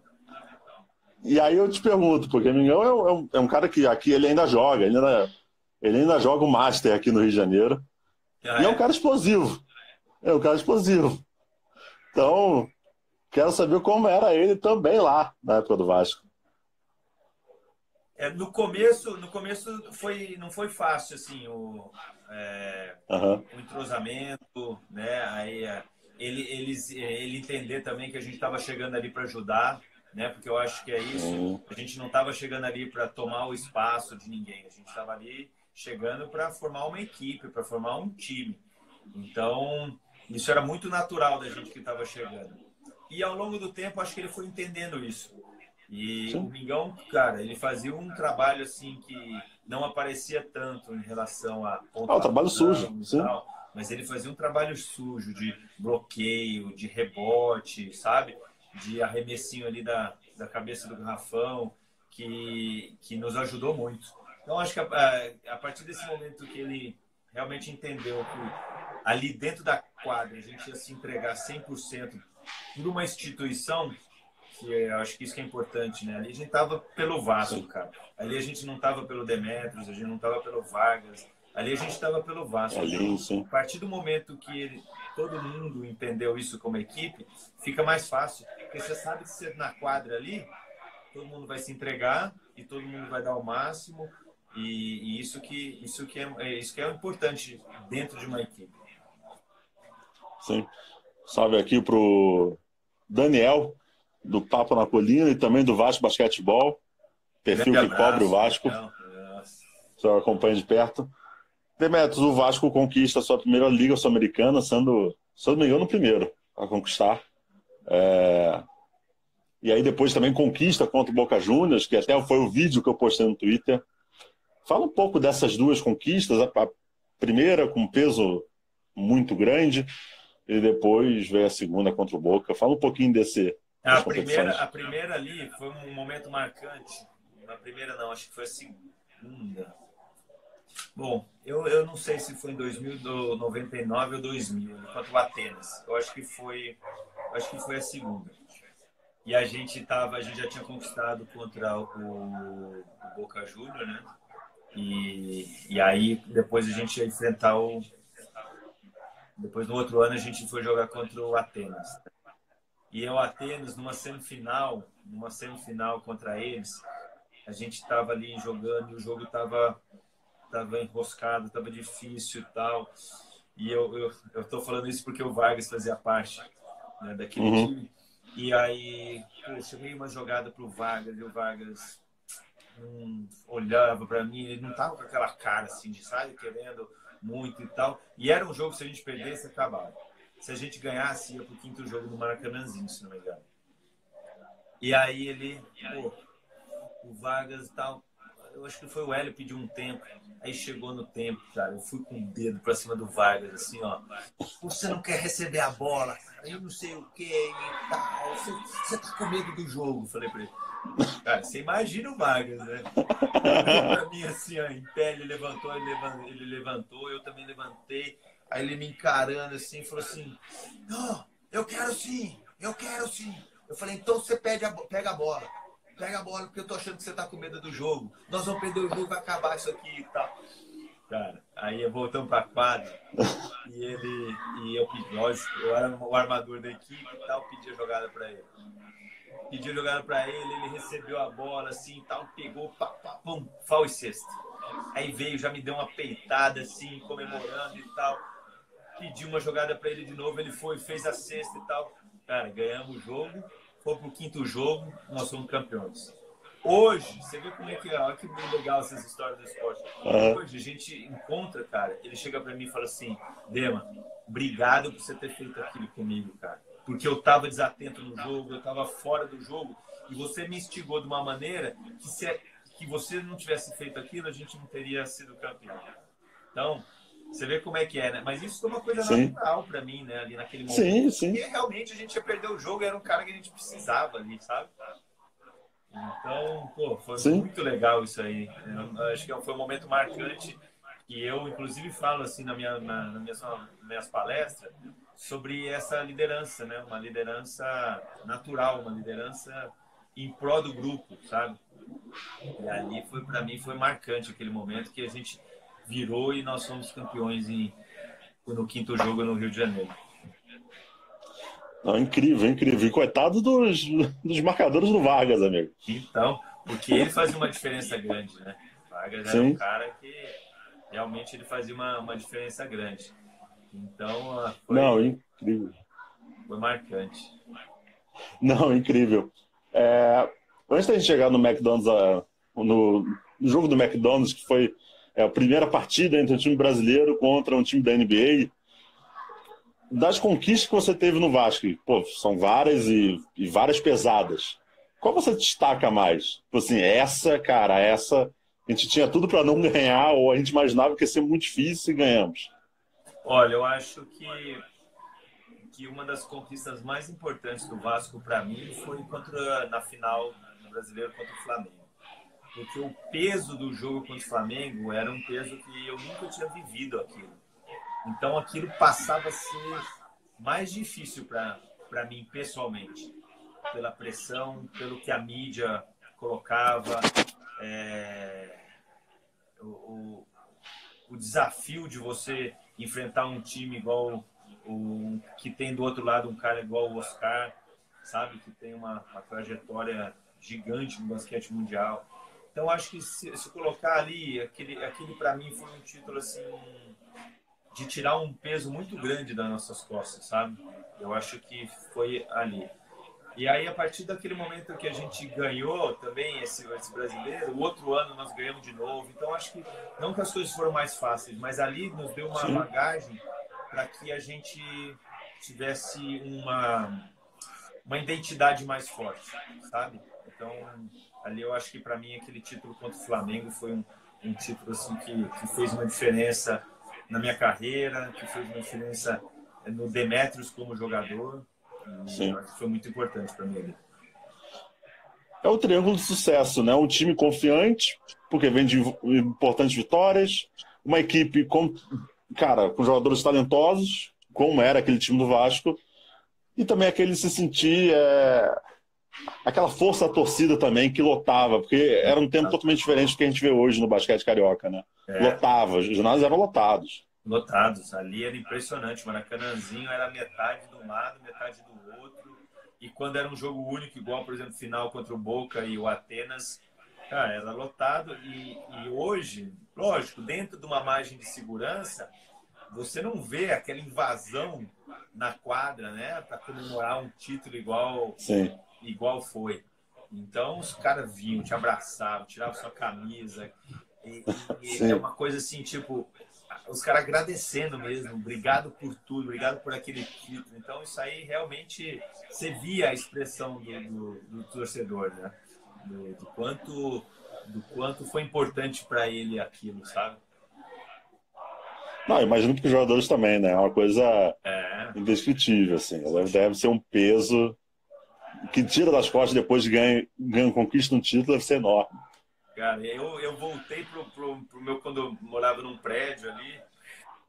E aí eu te pergunto, porque Mingão é um cara que aqui ele ainda joga, ele ainda joga o Master aqui no Rio de Janeiro. Ah, E é um é? cara explosivo. É um cara explosivo. Então, quero saber como era ele também lá na época do Vasco. No começo não foi fácil assim Aham. o entrosamento, né? Aí ele entender também que a gente estava chegando ali para ajudar, né? Porque eu acho que é isso. Sim. A gente não estava chegando ali para tomar o espaço de ninguém. A gente estava ali chegando para formar uma equipe, para formar um time. Então isso era muito natural da gente que estava chegando. E ao longo do tempo acho que ele foi entendendo isso. E o Sim. Mingão, cara, ele fazia um trabalho assim que não aparecia tanto em relação à Ah, o trabalho sujo, pontuação e sim. tal, mas ele fazia um trabalho sujo de bloqueio, de rebote, sabe? De arremessinho ali da cabeça do garrafão, que nos ajudou muito. Então, acho que a partir desse momento que ele realmente entendeu que ali dentro da quadra a gente ia se entregar 100% por uma instituição, que eu acho que isso que é importante, né? Ali a gente tava pelo Vasco, Sim. cara. Ali a gente não tava pelo Demetrios, a gente não tava pelo Vargas. Ali a gente tava pelo É Vasco. lindo, sim. A partir do momento que todo mundo entendeu isso como equipe, fica mais fácil. Porque você sabe que você na quadra ali, todo mundo vai se entregar e todo mundo vai dar o máximo. E isso que é importante dentro de uma equipe. Sim. Salve aqui pro Daniel, do Papo na Colina, e também do Vasco Basquetebol, perfil Grande que cobre o abraço, Vasco, Daniel. Nossa. só acompanha de perto. Demetrios, o Vasco conquista a sua primeira Liga Sul-Americana, sendo, se eu não me engano, o primeiro a conquistar. E aí depois também conquista contra o Boca Juniors, que até foi o vídeo que eu postei no Twitter. Fala um pouco dessas duas conquistas, a primeira com peso muito grande, e depois veio a segunda contra o Boca. Fala um pouquinho A das primeira, competições. a primeira ali foi um momento marcante. A primeira não, acho que foi a segunda. Bom, eu não sei se foi em 99 ou 2000, contra o Atenas. Eu acho que foi a segunda. E a gente já tinha conquistado contra o Boca Juniors, né? E aí depois a gente ia enfrentar depois no outro ano a gente foi jogar contra o Atenas. E o Atenas numa semifinal contra eles, a gente estava ali jogando e o jogo tava enroscado, tava difícil e tal. E eu tô falando isso porque o Vargas fazia parte, né, daquele Uhum. time. E aí, pô, cheguei uma jogada pro Vargas e o Vargas olhava para mim, ele não tava com aquela cara assim de sabe, querendo muito e tal. E era um jogo, se a gente perdesse, acabava. Se a gente ganhasse, ia pro quinto jogo no Maracanãzinho, se não me engano. E aí ele, pô, o Vargas e tal, eu acho que foi o Hélio que pediu um tempo. Aí chegou no tempo, cara, eu fui com o dedo pra cima do Vargas, assim, ó. Você não quer receber a bola, cara, eu não sei o que e tal. Você tá com medo do jogo, falei pra ele. Cara, você imagina o Vargas, né? Ele olhou pra mim assim, ó, em pé, ele levantou, eu também levantei. Aí ele me encarando assim, falou assim: não, eu quero sim, eu quero sim. Eu falei: então você pega a bola. Pega a bola, porque eu tô achando que você tá com medo do jogo. Nós vamos perder o jogo, vai acabar isso aqui e tal. Cara, aí voltamos pra quadra e eu pedi, lógico, eu era o armador da equipe e tal, pedi a jogada pra ele. Pedi a jogada pra ele, ele recebeu a bola assim e tal, pegou, pá, pá, pum, foul e cesta. Aí veio, já me deu uma peitada assim, comemorando e tal. Pedi uma jogada pra ele de novo, ele foi, fez a cesta e tal. Cara, ganhamos o jogo, foi pro quinto jogo, nós somos campeões. Hoje, você vê como é que é, olha que legal essas histórias do esporte. Hoje a gente encontra, cara, ele chega pra mim e fala assim: Dema, obrigado por você ter feito aquilo comigo, cara. Porque eu tava desatento no jogo, eu tava fora do jogo, e você me instigou de uma maneira que você não tivesse feito aquilo, a gente não teria sido campeão. Então, você vê como é que é, né? Mas isso foi uma coisa natural pra mim, né? Ali naquele momento. Sim. Porque realmente a gente ia perder o jogo, era um cara que a gente precisava ali, sabe? Então, pô, foi muito legal isso aí. Eu acho que foi um momento marcante que eu, inclusive, falo assim nas minhas palestras sobre essa liderança, né? Uma liderança natural, uma liderança em prol do grupo, sabe? E ali para mim foi marcante aquele momento que a gente virou e nós fomos campeões no quinto jogo no Rio de Janeiro. Não, incrível. E coitado dos marcadores do Vargas, amigo. Então, porque ele fazia uma diferença grande, né? O Vargas era um cara que realmente ele fazia uma diferença grande. Então, Não, incrível. Foi marcante. Não, incrível. Antes da gente chegar no McDonald's, no jogo do McDonald's, que foi a primeira partida entre um time brasileiro contra um time da NBA, das conquistas que você teve no Vasco, pô, são várias e várias pesadas. Qual você destaca mais? Tipo assim, essa a gente tinha tudo para não ganhar, ou a gente imaginava que ia ser muito difícil e ganhamos. Olha, eu acho que uma das conquistas mais importantes do Vasco para mim foi na final do Brasileiro contra o Flamengo. Porque o peso do jogo contra o Flamengo era um peso que eu nunca tinha vivido aquilo. Então aquilo passava a ser mais difícil para mim pessoalmente, pela pressão, pelo que a mídia colocava, o desafio de você enfrentar um time igual que tem do outro lado um cara igual o Oscar, sabe, que tem uma trajetória gigante no basquete mundial. Então acho que se colocar ali, aquele para mim foi um título assim de tirar um peso muito grande das nossas costas, sabe? Eu acho que foi ali. E aí, a partir daquele momento que a gente ganhou também esse brasileiro, o outro ano nós ganhamos de novo. Então, acho que não que as coisas foram mais fáceis, mas ali nos deu uma bagagem para que a gente tivesse uma identidade mais forte, sabe? Então, ali eu acho que para mim aquele título contra o Flamengo foi um título assim, que fez uma diferença na minha carreira, que fez uma diferença no Demetrios como jogador. Eu acho que foi muito importante para mim. É o triângulo de sucesso, né? Um time confiante, porque vem de importantes vitórias, uma equipe com jogadores talentosos, como era aquele time do Vasco, e também aquele se sentir aquela força da torcida também que lotava, porque era um tempo totalmente diferente do que a gente vê hoje no basquete carioca, né? Lotava, os ginásios eram lotados. Lotados, ali era impressionante, o Maracanãzinho era metade de um lado, metade do outro, e quando era um jogo único, igual, por exemplo, final contra o Boca e o Atenas, cara, era lotado, e hoje, lógico, dentro de uma margem de segurança, você não vê aquela invasão na quadra, né, para comemorar um título igual foi. Então, os caras vinham, te abraçavam, tiravam sua camisa, e é uma coisa assim, tipo, os caras agradecendo mesmo, obrigado por tudo, obrigado por aquele título. Então, isso aí realmente você via a expressão do torcedor, né? Do quanto do quanto foi importante para ele aquilo, sabe? Não, imagino que os jogadores também, né? É uma coisa É, indescritível, assim. Deve ser um peso que tira das costas depois de conquista um título, deve ser enorme. cara, eu voltei pro meu, quando eu morava num prédio ali,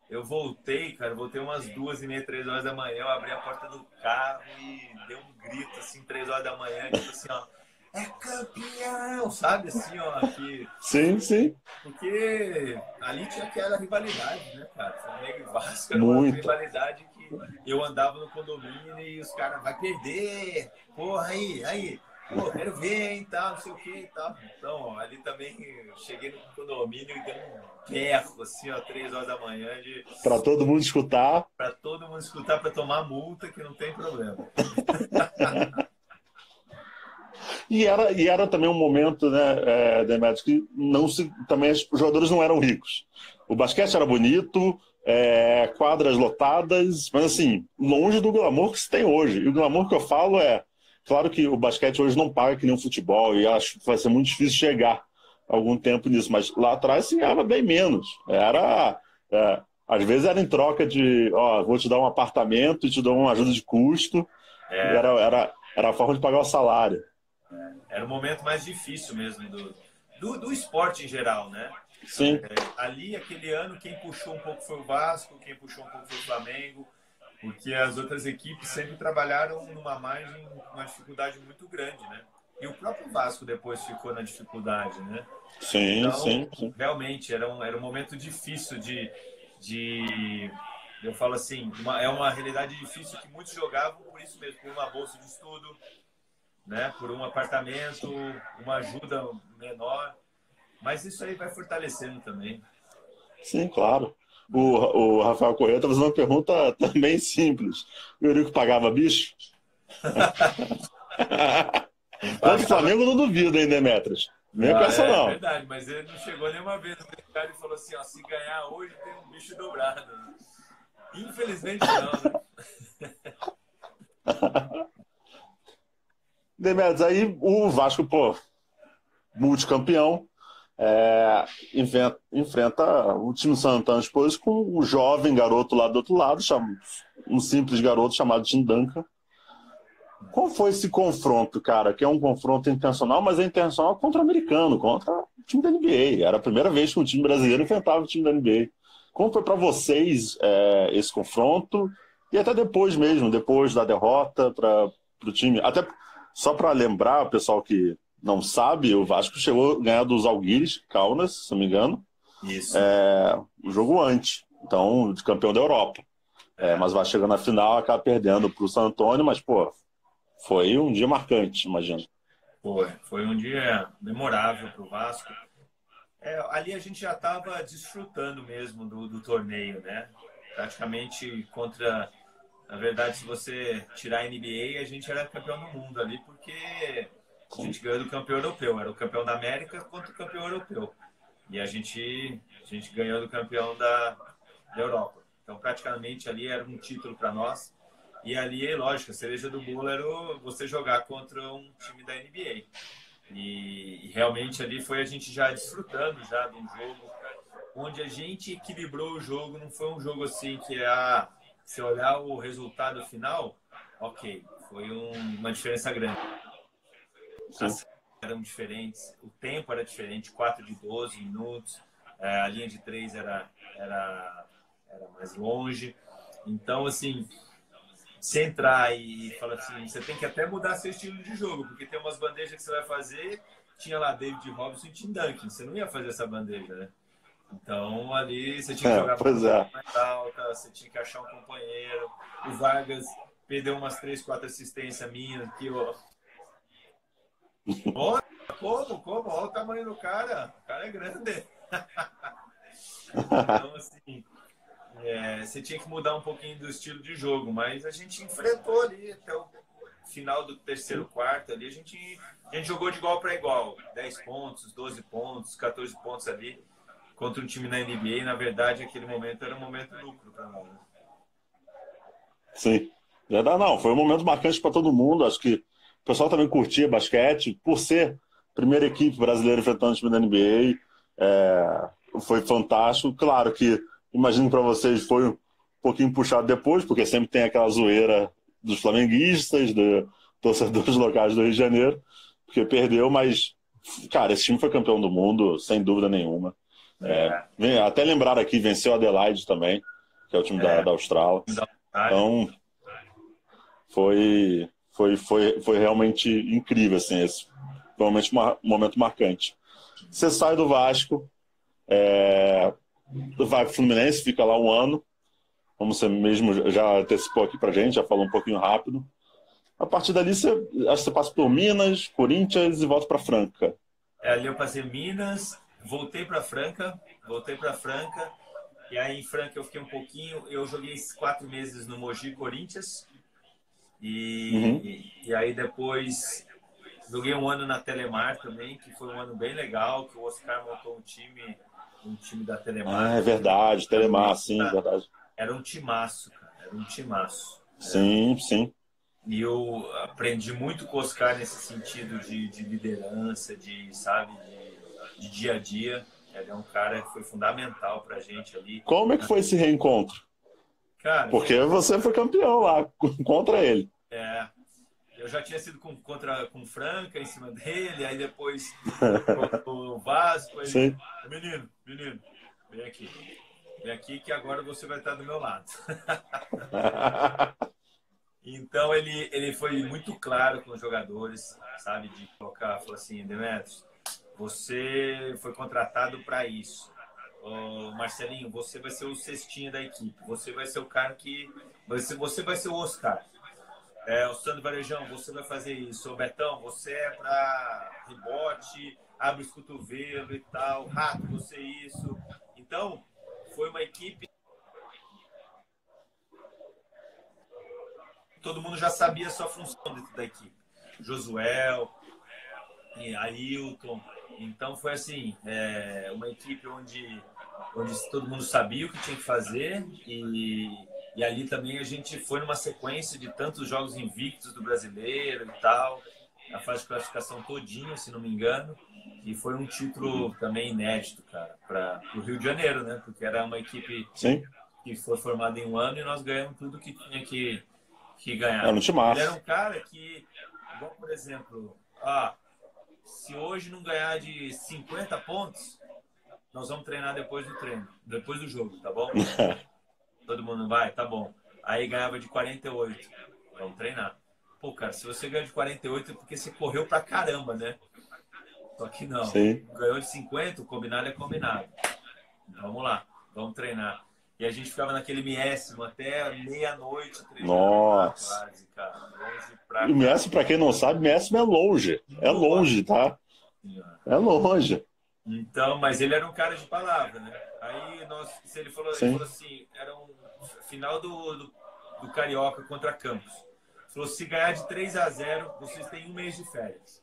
eu voltei, cara, voltei umas 2h30, 3 horas da manhã, eu abri a porta do carro e dei um grito, assim, 3 horas da manhã, tipo assim, ó, é campeão, sabe, assim, ó, que... Sim, sim. Porque ali tinha aquela rivalidade, né, cara? Flamengo e Vasco era uma Muita. rivalidade que eu andava no condomínio e os caras, vai perder, porra, aí, pô, quero ver, hein, tal, não sei o que e tal. Então, ali também cheguei no condomínio e dei um berro, assim, ó, 3 horas da manhã, Para todo mundo escutar. para todo mundo escutar, para tomar multa, que não tem problema. E era também um momento, né, Demetrios, que também os jogadores não eram ricos. O basquete era bonito, quadras lotadas, mas assim, longe do glamour que se tem hoje. E o glamour que eu falo claro que o basquete hoje não paga que nem o futebol, e acho que vai ser muito difícil chegar algum tempo nisso, mas lá atrás se ganhava bem menos. Às vezes era em troca de, ó, vou te dar um apartamento e te dou uma ajuda de custo, e É, era a forma de pagar o salário. era o momento mais difícil mesmo do esporte em geral, né? Sim. Ali, aquele ano, quem puxou um pouco foi o Vasco, quem puxou um pouco foi o Flamengo, porque as outras equipes sempre trabalharam numa margem, uma dificuldade muito grande, né? E o próprio Vasco depois ficou na dificuldade, né? Sim, Então, sim. realmente, era um momento difícil eu falo assim, é uma realidade difícil que muitos jogavam por isso mesmo, por uma bolsa de estudo, né? Por um apartamento, uma ajuda menor. Mas isso aí vai fortalecendo também. Sim, claro. O Rafael Corrêa está fazendo uma pergunta também simples. O Eurico pagava bicho? Contra o Flamengo, eu não duvido, hein, Demetrios? Vem com Não, essa, é não. verdade, mas ele não chegou nenhuma vez no mercado e falou assim, ó, se ganhar hoje tem um bicho dobrado. Infelizmente não, né? Demetrios, aí o Vasco, pô, multicampeão, enfrenta o time San Antonio Spurs com o jovem garoto lá do outro lado, um simples garoto chamado Tim Duncan. Qual foi esse confronto, cara? Que é um confronto intencional, mas é intencional contra o americano, contra o time da NBA. Era a primeira vez que um time brasileiro enfrentava o time da NBA. Como foi para vocês esse confronto? E até depois mesmo, depois da derrota para o time. Até só para lembrar, o pessoal que não sabe, o Vasco chegou a ganhar dos Zalgiris Kaunas, se não me engano, Isso. o jogo antes. Então, de campeão da Europa. Mas vai chegando na final, acaba perdendo para o San Antonio, mas, pô, foi um dia marcante, imagino. Foi um dia memorável para o Vasco. Ali a gente já estava desfrutando mesmo do torneio, né? Praticamente contra... Na verdade, se você tirar a NBA, a gente era campeão do mundo ali, porque a gente ganhou do campeão europeu. Era o campeão da América contra o campeão europeu. E a gente ganhou do campeão da Europa. Então, praticamente, ali era um título para nós. E ali, lógico, a cereja do bolo era você jogar contra um time da NBA. E realmente ali foi a gente já desfrutando já de um jogo onde a gente equilibrou o jogo. Não foi um jogo assim que se olhar o resultado final, ok, foi uma diferença grande. As eram diferentes, o tempo era diferente, 4 de 12 minutos, a linha de 3 era mais longe. Então, assim, você entrar e falar assim, você tem que até mudar seu estilo de jogo, porque tem umas bandejas que você vai fazer, tinha lá David Robinson e Tim Duncan, você não ia fazer essa bandeja, né? Então, ali você tinha que jogar mais alta, você tinha que achar um companheiro. O Vargas perdeu umas 3, 4 assistências minhas aqui, ó. Olha, como? Olha o tamanho do cara. O cara é grande. Então, assim, você tinha que mudar um pouquinho do estilo de jogo, mas a gente enfrentou ali até o final do terceiro quarto ali. A gente jogou de igual para igual. 10 pontos, 12 pontos, 14 pontos ali. Contra um time na NBA, e, na verdade, aquele momento era um momento lucro para nós. Sim. Não, foi um momento marcante para todo mundo. Acho que o pessoal também curtia basquete, por ser primeira equipe brasileira enfrentando o time da NBA. Foi fantástico. Claro que, imagino para vocês, foi um pouquinho puxado depois, porque sempre tem aquela zoeira dos flamenguistas, dos torcedores locais do Rio de Janeiro, porque perdeu, mas, cara, esse time foi campeão do mundo, sem dúvida nenhuma. Até lembrar aqui, venceu a Adelaide também, que é o time da Austrália. Então, foi realmente incrível, assim, esse foi realmente um momento marcante. Você sai do Vasco, vai pro Fluminense, fica lá um ano, como você mesmo já antecipou aqui pra gente, já falou um pouquinho rápido. A partir dali, acho que você passa por Minas, Corinthians e volta para Franca. Ali eu passei Minas, voltei para Franca, e aí em Franca eu fiquei um pouquinho, eu joguei 4 meses no Mogi Corinthians, e aí depois joguei um ano na Telemar também, que foi um ano bem legal, que o Oscar montou um time da Telemar. É verdade, Telemar, sim, é verdade. Era um timaço, cara, era um timaço. Sim. E eu aprendi muito com o Oscar nesse sentido de liderança, sabe, de dia a dia. Ele é um cara que foi fundamental pra gente ali. Como é que foi esse reencontro? Cara, porque você foi campeão lá, contra ele. Eu já tinha sido com Franca em cima dele, aí depois o Vasco. Aí, menino, vem aqui que agora você vai estar do meu lado. Então ele foi muito claro com os jogadores, sabe, de colocar, falou assim, Demetrios, você foi contratado para isso. Marcelinho, você vai ser o cestinha da equipe, você vai ser o cara que você vai ser o Oscar. O Sandro Varejão, você vai fazer isso. O Betão, você é para rebote, abre os cotovelos e tal. Rato, você isso. Então, foi uma equipe. Todo mundo já sabia a sua função dentro da equipe. Josuel, Ailton. Então, foi assim, uma equipe onde todo mundo sabia o que tinha que fazer e ali também a gente foi numa sequência de tantos jogos invictos do brasileiro e tal, a fase de classificação todinha, se não me engano, e foi um título também inédito, cara, para o Rio de Janeiro, né? Porque era uma equipe que foi formada em um ano e nós ganhamos tudo que tinha que ganhar. Ele era um cara que, igual, por exemplo, se hoje não ganhar de 50 pontos, nós vamos treinar depois do treino, depois do jogo, tá bom? Todo mundo vai? Tá bom. Aí ganhava de 48. Vamos treinar. Pô, cara, se você ganhou de 48 é porque você correu pra caramba, né? Só que não. Sim. Ganhou de 50, o combinado é combinado. Vamos lá, vamos treinar. E a gente ficava naquele miésimo até meia-noite treinando. Nossa. Quase, cara. E o miésimo, pra quem não sabe, miésimo é longe. É longe, tá? É longe. Então, mas ele era um cara de palavra, né? Aí ele falou assim, era um final do Carioca contra Campos. Ele falou, se ganhar de 3-0, vocês têm um mês de férias.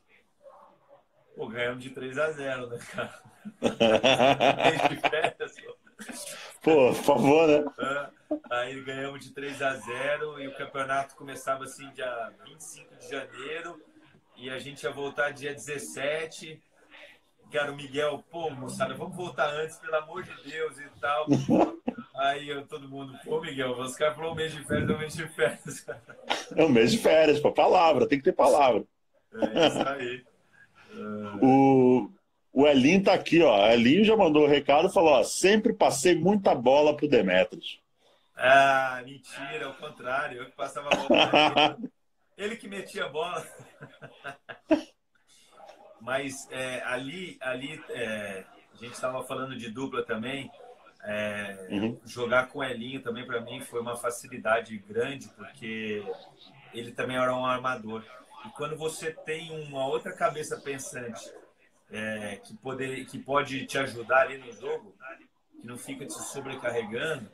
Pô, ganhamos de 3-0, né, cara? Um mês de férias, pô, por favor, né? Aí ganhamos de 3-0 e o campeonato começava assim dia 25 de janeiro e a gente ia voltar dia 17. Cara, o Miguel, pô, moçada, vamos voltar antes, pelo amor de Deus e tal. Aí todo mundo, pô, Miguel, os caras falaram um mês de férias, é um mês de férias. É um mês de férias, pô, palavra, tem que ter palavra. É isso aí. O Elinho tá aqui, ó. O Elinho já mandou o recado e falou, ó, sempre passei muita bola pro Demetrios. Mentira, ao contrário, eu que passava a bola. Ele que metia a bola. Mas ali a gente estava falando de dupla também. Jogar com o Elinho também para mim foi uma facilidade grande, porque ele também era um armador. E quando você tem uma outra cabeça pensante que pode te ajudar ali no jogo, que não fica te sobrecarregando,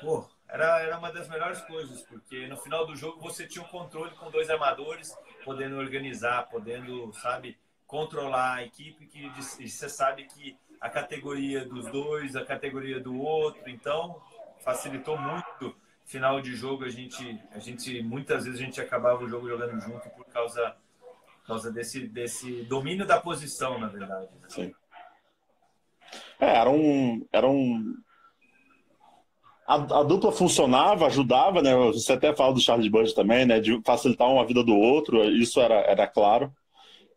pô, era uma das melhores coisas, porque no final do jogo você tinha um controle com 2 armadores, podendo organizar, podendo, sabe, controlar a equipe, que você sabe que a categoria dos dois, a categoria do outro, então facilitou muito. Final de jogo, a gente muitas vezes a gente acabava o jogo jogando junto por causa desse domínio da posição, na verdade. Né? Sim. Era um. A dupla funcionava, ajudava, né? Você até fala do Charles Bud também, né? De facilitar uma vida do outro, isso era claro.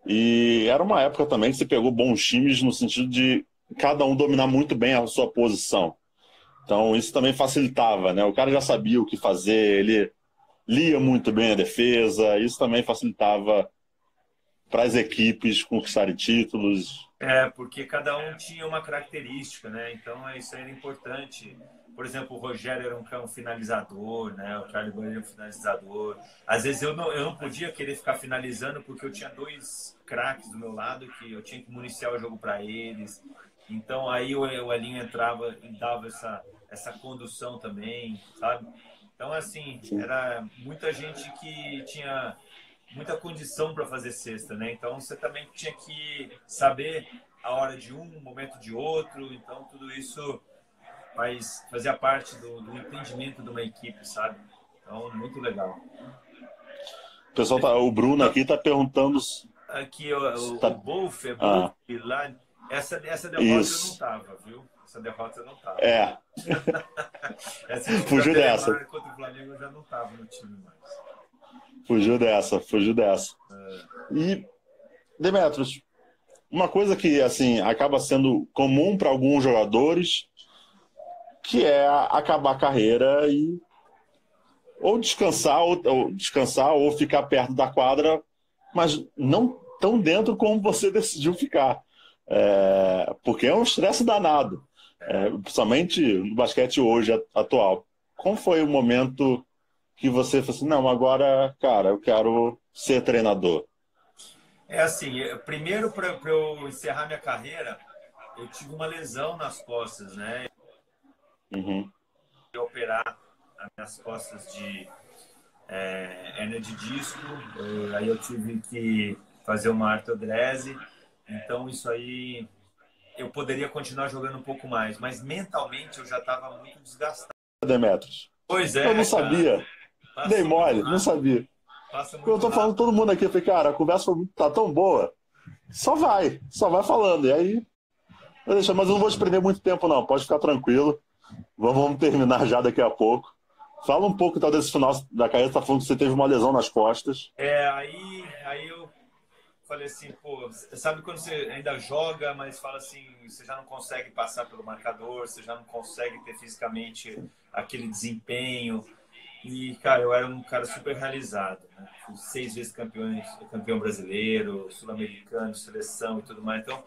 E era uma época também que você pegou bons times no sentido de cada um dominar muito bem a sua posição. Então isso também facilitava, né? O cara já sabia o que fazer, ele lia muito bem a defesa, isso também facilitava para as equipes conquistarem títulos. Porque cada um tinha uma característica, né? Então isso era importante. Por exemplo, o Rogério era um finalizador, né? O Charlie Brown era um finalizador. Às vezes eu não podia querer ficar finalizando porque eu tinha dois craques do meu lado que eu tinha que municiar o jogo para eles. Então aí o Elinho entrava e dava essa condução também, sabe? Então assim, era muita gente que tinha muita condição para fazer cesta, né? Então você também tinha que saber a hora de um, o momento de outro. Então tudo isso fazia parte do entendimento de uma equipe, sabe? Então muito legal. O pessoal o Bruno aqui está perguntando. Aqui o Bolf, lá. Essa derrota Isso. eu não tava, viu? Essa derrota eu não tava. Fugiu dessa. Contra o Flamengo eu já não tava no time mais. Fugiu dessa. E, Demetrios, uma coisa que assim acaba sendo comum para alguns jogadores, que é acabar a carreira e ou descansar ou ficar perto da quadra, mas não tão dentro como você decidiu ficar. Porque é um estresse danado, principalmente no basquete hoje atual. Como foi o momento que você falou assim, não, agora, cara, eu quero ser treinador? Assim, primeiro para eu encerrar minha carreira, eu tive uma lesão nas costas, né? Uhum. De operar as minhas costas de hernia de disco, aí eu tive que fazer uma artrodese, então isso aí eu poderia continuar jogando um pouco mais, mas mentalmente eu já estava muito desgastado. Demetrios. Pois eu não sabia. Dei mole, não sabia. Eu tô falando todo mundo aqui, eu falei, cara, a conversa tá tão boa, só vai falando. E aí, mas eu não vou te prender muito tempo não, pode ficar tranquilo. Vamos terminar já daqui a pouco. Fala um pouco então, desse final da carreira, você tá falando que você teve uma lesão nas costas. Aí eu falei assim, pô, sabe quando você ainda joga, mas fala assim, você já não consegue passar pelo marcador, você já não consegue ter fisicamente aquele desempenho. E, cara, eu era um cara super realizado, né? Fui 6 vezes campeão brasileiro, sul-americano, seleção e tudo mais. Então,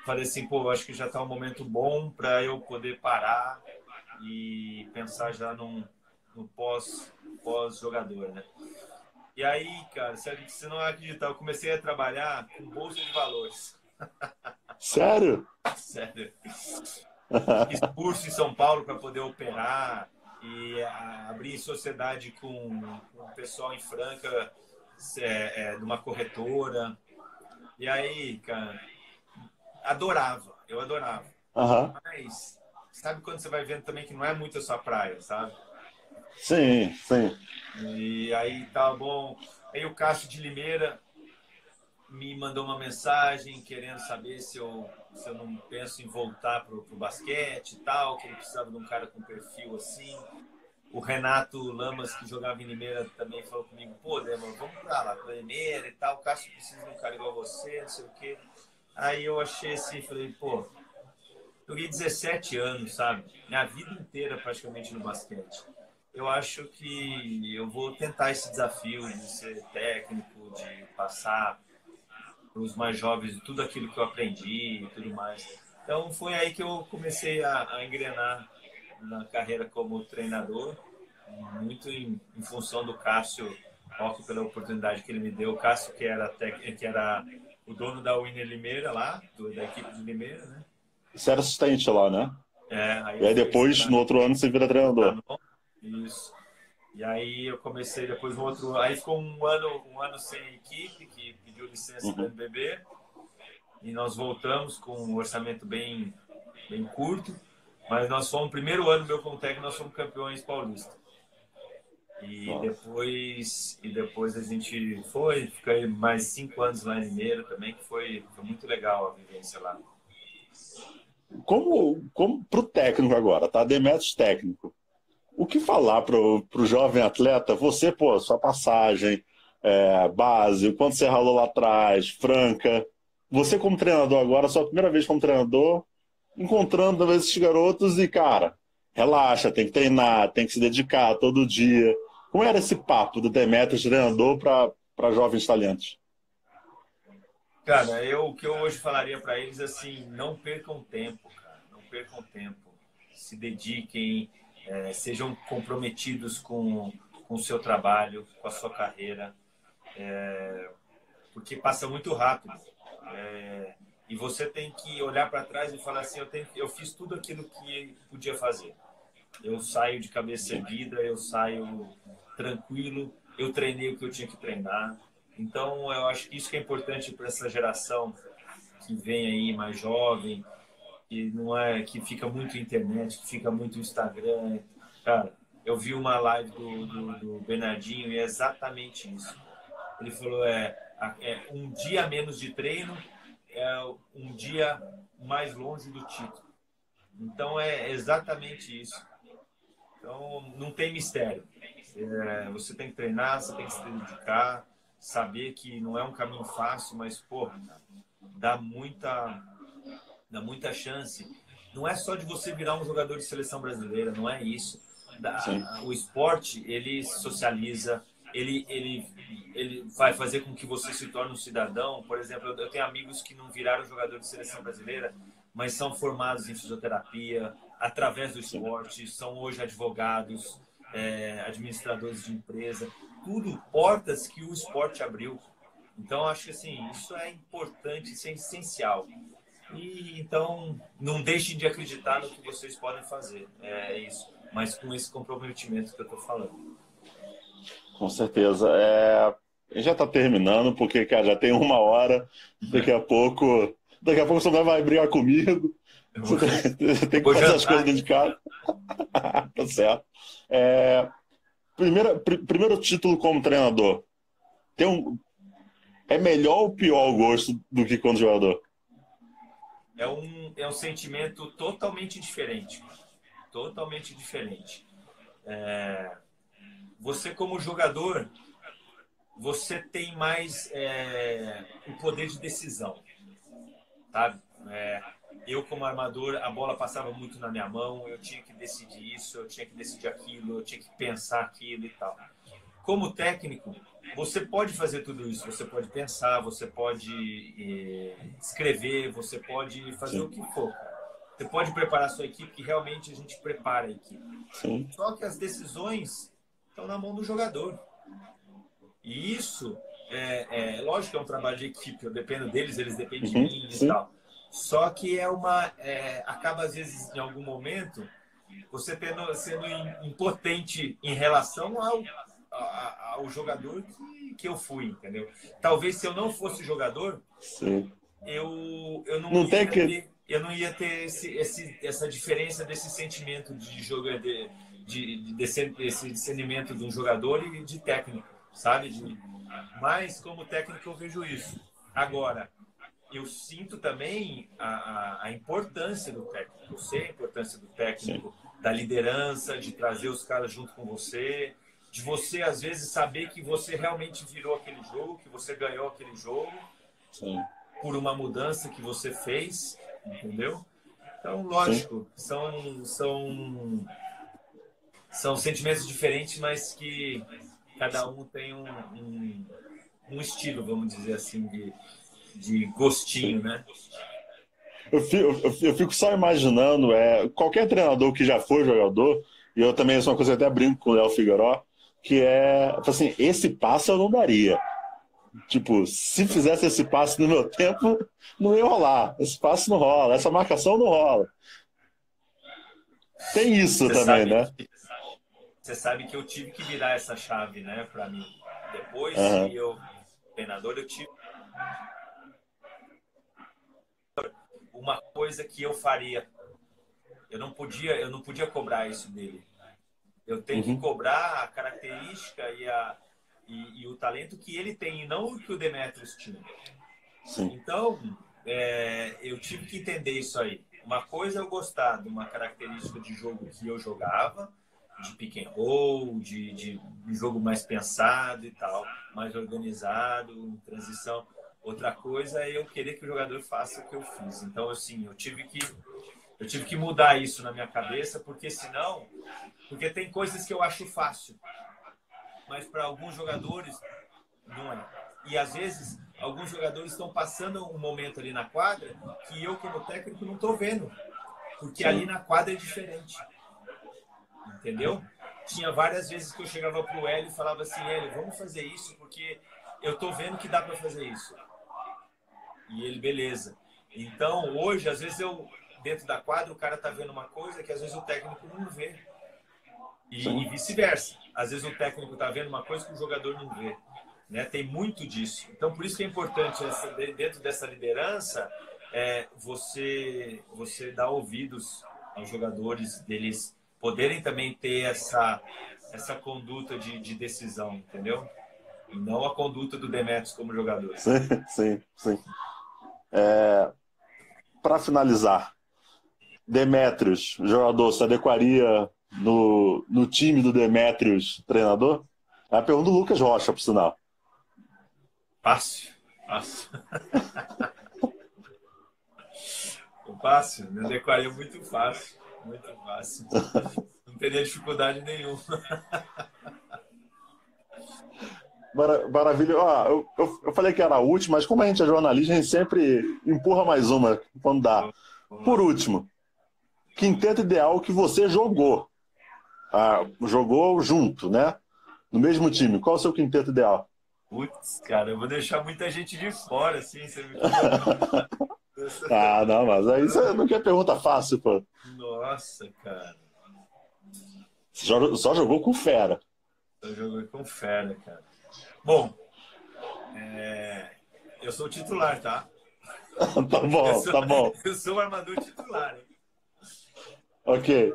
falei assim, pô, eu acho que já está um momento bom para eu poder parar e pensar já no pós-jogador, né? E aí, cara, você não vai acreditar, eu comecei a trabalhar com bolsa de valores. Sério? Sério. Fiz curso em São Paulo para poder operar e abrir sociedade com o pessoal em Franca, de uma corretora. E aí, cara, eu adorava. Uhum. Mas sabe quando você vai vendo também que não é muito a sua praia, sabe? Sim. E aí tá bom. Aí o Cássio de Limeira me mandou uma mensagem querendo saber se eu não penso em voltar pro basquete e tal, que ele precisava de um cara com perfil assim. O Renato Lamas, que jogava em Limeira, também falou comigo, pô, Dema, vamos pra lá, pra Limeira e tal, o Cássio precisa de um cara igual você, não sei o quê. Aí eu achei assim, falei, pô, joguei 17 anos, sabe? Minha vida inteira praticamente no basquete. Eu acho que eu vou tentar esse desafio de ser técnico, de passar para os mais jovens tudo aquilo que eu aprendi e tudo mais. Então foi aí que eu comecei a engrenar na carreira como treinador, muito em função do Cássio Roque, pela oportunidade que ele me deu. O Cássio, que era o dono da Winner Limeira lá, da equipe de Limeira, né? Você era assistente lá, né? Aí e aí depois, no outro ano, você vira treinador. Isso. E aí eu comecei depois no outro... Aí ficou um ano sem equipe, que pediu licença do NBB. E nós voltamos com um orçamento bem curto. Mas nós fomos, primeiro ano meu como técnico, nós fomos campeões paulistas. E depois a gente fiquei mais 5 anos lá em Mineiro também, que foi muito legal a vivência lá. Como pro técnico agora, tá? Demetrios técnico. O que falar pro jovem atleta? Você, pô, sua passagem, base, o quanto você ralou lá atrás, Franca. Você como treinador agora, sua primeira vez como treinador, encontrando esses garotos e, cara, relaxa, tem que treinar, tem que se dedicar todo dia. Como era esse papo do Demetrios treinador para jovens talentos? Cara, o que eu hoje falaria para eles assim, não percam tempo, cara, não percam tempo. Se dediquem, sejam comprometidos com o seu trabalho, com a sua carreira, porque passa muito rápido. E você tem que olhar para trás e falar assim, eu fiz tudo aquilo que podia fazer. Eu saio de cabeça erguida, eu saio tranquilo, eu treinei o que eu tinha que treinar. Então, eu acho que isso que é importante para essa geração que vem aí mais jovem, que não é que fica muito internet, que fica muito Instagram. Cara, eu vi uma live do Bernardinho e é exatamente isso. Ele falou um dia menos de treino é um dia mais longe do título. Então é exatamente isso. Então não tem mistério. Você tem que treinar, você tem que se dedicar, saber que não é um caminho fácil, mas pô, dá muita chance. Não é só de você virar um jogador de seleção brasileira, não é isso. O esporte, ele socializa, ele vai fazer com que você se torne um cidadão. Por exemplo, eu tenho amigos que não viraram jogador de seleção brasileira, mas são formados em fisioterapia, através do esporte, são hoje advogados, administradores de empresa, tudo portas que o esporte abriu. Então, acho que assim, isso é importante, isso é essencial. E então, não deixem de acreditar no que vocês podem fazer. É isso. Mas com esse comprometimento que eu estou falando. Com certeza. A gente já está terminando, porque, cara, já tem 1 hora. Daqui a pouco você vai brigar comigo. Você tem que fazer as coisas dentro de casa. Tá certo. Primeiro título como treinador. É melhor ou pior o gosto do que quando jogador? É um sentimento totalmente diferente. Totalmente diferente. Você, como jogador, você tem mais o poder de decisão, sabe? Eu, como armador, a bola passava muito na minha mão, eu tinha que decidir isso, eu tinha que decidir aquilo, eu tinha que pensar aquilo e tal. Como técnico, você pode fazer tudo isso, você pode pensar, você pode escrever, você pode fazer o que for. Você pode preparar a sua equipe, que realmente a gente prepara a equipe. Sim. Só que as decisões estão na mão do jogador. E isso, lógico que é um trabalho de equipe, eu dependo deles, eles dependem de mim e tal. Só que acaba às vezes, em algum momento, você sendo impotente em relação ao jogador que eu fui, entendeu? Talvez se eu não fosse jogador, sim, eu não ia ter essa diferença desse sentimento de jogador, desse discernimento de um jogador e de técnico, sabe? Mas como técnico eu vejo isso. Agora, eu sinto também a importância do técnico. Eu sei a importância do técnico, sim, da liderança, de trazer os caras junto com você, de você, às vezes, saber que você realmente virou aquele jogo, que você ganhou aquele jogo, sim, por uma mudança que você fez, entendeu? Então, lógico, são sentimentos diferentes, mas que cada um tem um estilo, vamos dizer assim, de gostinho, né? Eu fico só imaginando, qualquer treinador que já foi jogador, e eu também, isso é uma coisa que eu até brinco com o Léo Figueiró, que assim, esse passo eu não daria. Tipo, se fizesse esse passe no meu tempo, não ia rolar. Esse passe não rola, essa marcação não rola. Tem isso você também, né? Você sabe que eu tive que virar essa chave, né, para mim. Depois que eu, treinador, eu tive uma coisa que eu faria. Eu não podia cobrar isso dele. Eu tenho que cobrar a característica e o talento que ele tem, e não o que o Demetrius tinha. Sim. Então, eu tive que entender isso aí. Uma coisa é eu gostar de uma característica de jogo que eu jogava, de pick and roll, de jogo mais pensado e tal, mais organizado, em transição. Outra coisa é eu querer que o jogador faça o que eu fiz. Então, assim, eu tive que mudar isso na minha cabeça, porque senão... Porque tem coisas que eu acho fácil, mas para alguns jogadores não é. E às vezes alguns jogadores estão passando um momento ali na quadra que eu, como técnico, não estou vendo, porque ali na quadra é diferente. Entendeu? Tinha várias vezes que eu chegava pro Hélio e falava assim: Hélio, vamos fazer isso porque eu estou vendo que dá para fazer isso. E ele, beleza. Então, hoje, às vezes dentro da quadra, o cara tá vendo uma coisa que às vezes o técnico não vê. E vice-versa. Às vezes o técnico está vendo uma coisa que o jogador não vê. Né? Tem muito disso. Então, por isso que é importante, dentro dessa liderança, você dar ouvidos aos jogadores, deles poderem também ter essa conduta de decisão, entendeu? E não a conduta do Demetrius como jogador. Sim. Para finalizar, Demetrius, jogador, se adequaria no time do Demetrius, treinador? É a pergunta do Lucas Rocha, por sinal. Fácil. Fácil, me adequaria muito fácil. Muito fácil. Não teria dificuldade nenhuma. Maravilha. Eu falei que era a última, mas como a gente é jornalista, a gente sempre empurra mais uma quando dá. Por último, quinteto ideal que você jogou. Jogou junto, né? No mesmo time. Qual é o seu quinteto ideal? Putz, cara, eu vou deixar muita gente de fora, assim. Você me... Não, mas aí você não quer pergunta fácil, pô. Nossa, cara. Você só jogou com fera. Eu joguei com fera, cara. Bom, eu sou o titular, tá? Tá bom. Eu sou o armador titular, hein? Ok.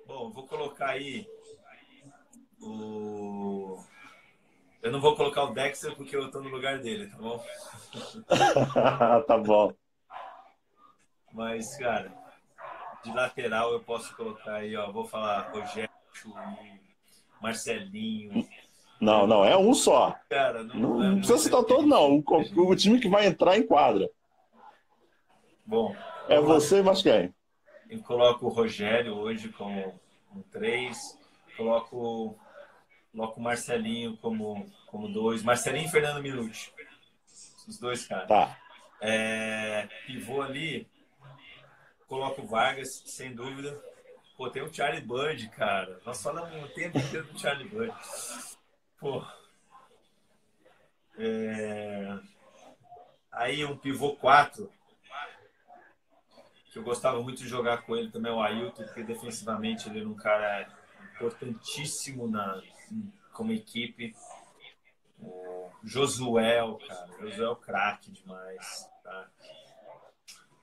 Bom, vou colocar aí Eu não vou colocar o Dexter porque eu tô no lugar dele, tá bom? Tá bom. Mas, cara, de lateral eu posso colocar aí, ó. Vou falar Rogério, Chuí, Marcelinho. Não, é um só. Cara, não precisa citar todo, não. O time que vai entrar em quadra. Bom. É você e mais quem? Eu coloco o Rogério hoje como um 3. Coloco o Marcelinho como 2. Marcelinho e Fernando Minucci. Os dois, cara. Tá. Pivô ali, coloco o Vargas, sem dúvida. Pô, tem o Charlie Bird, cara. Nós falamos o tempo inteiro do Charlie Bird. Pô. Aí um pivô 4, que eu gostava muito de jogar com ele também, o Ailton, porque defensivamente ele era um cara importantíssimo como equipe. O Josué, cara. Josué é craque demais. Tá?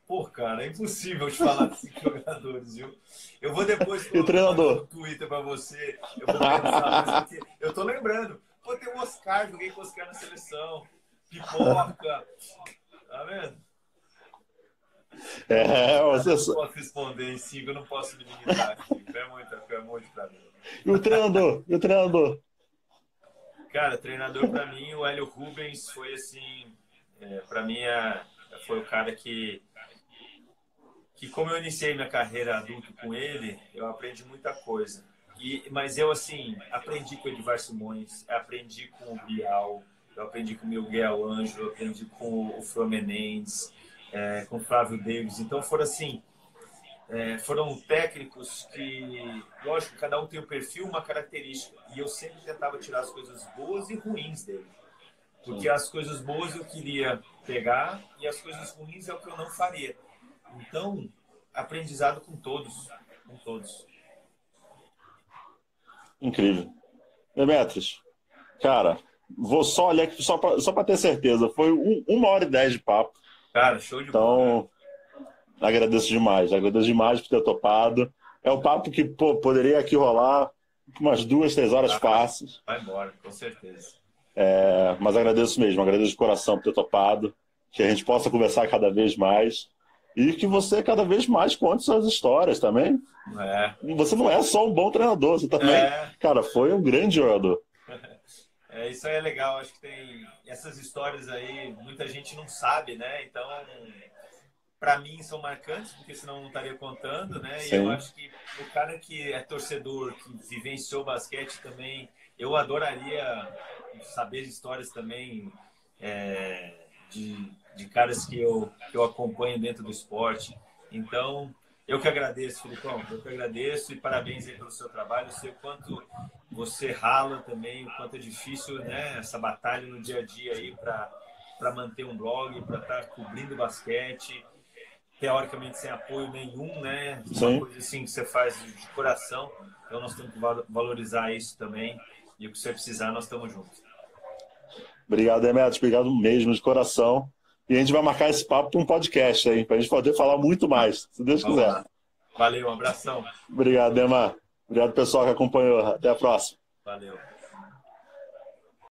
Pô, cara, é impossível te falar desses jogadores, viu? Eu vou depois colocar no Twitter pra você. Eu vou pensar, porque eu tô lembrando. Pô, tem o Oscar, joguei com o Oscar na seleção. Pipoca. Tá vendo? Você eu não posso responder em 5, eu não posso me limitar aqui. É muito pra mim. E o treinador? Cara, treinador pra mim, o Hélio Rubens foi assim, pra mim foi o cara que como eu iniciei minha carreira adulto com ele, eu aprendi muita coisa. Mas eu, assim, aprendi com o Edivar Simões, aprendi com o Bial, eu aprendi com o Miguel Ângelo, eu aprendi com o Fro Menendez, com o Flávio Davis. Então foram técnicos que, lógico, cada um tem um perfil, uma característica. E eu sempre tentava tirar as coisas boas e ruins dele. Porque as coisas boas eu queria pegar e as coisas ruins é o que eu não faria. Então, aprendizado com todos. Com todos. Incrível. Demetrius, cara, vou só olhar aqui só para ter certeza. Foi 1h10 de papo. Cara, show de bola. Então, agradeço demais por ter topado. É um papo que, pô, poderia aqui rolar umas 2, 3 horas fáceis. Vai embora, com certeza. Mas agradeço mesmo, agradeço de coração por ter topado, que a gente possa conversar cada vez mais e que você cada vez mais conte suas histórias também. Você não é só um bom treinador, você também, cara, foi um grande jogador. Isso aí é legal, acho que tem essas histórias aí, muita gente não sabe, né? Então, para mim são marcantes, porque senão eu não estaria contando, né? Sim. E eu acho que o cara que é torcedor, que vivenciou basquete também, eu adoraria saber histórias também de caras que eu acompanho dentro do esporte. Então, eu que agradeço, Filipão, eu que agradeço e parabéns aí pelo seu trabalho. Eu sei o quanto você rala também, o quanto é difícil, né, essa batalha no dia a dia aí para manter um blog, para estar cobrindo basquete, teoricamente sem apoio nenhum, né? Uma coisa assim que você faz de coração. Então nós temos que valorizar isso também. E o que você precisar, nós estamos juntos. Obrigado, Demetrios. Obrigado mesmo, de coração. E a gente vai marcar esse papo para um podcast aí, para a gente poder falar muito mais, se Deus quiser. Lá. Valeu, um abração. Obrigado, Demar. Obrigado, pessoal que acompanhou. Até a próxima. Valeu.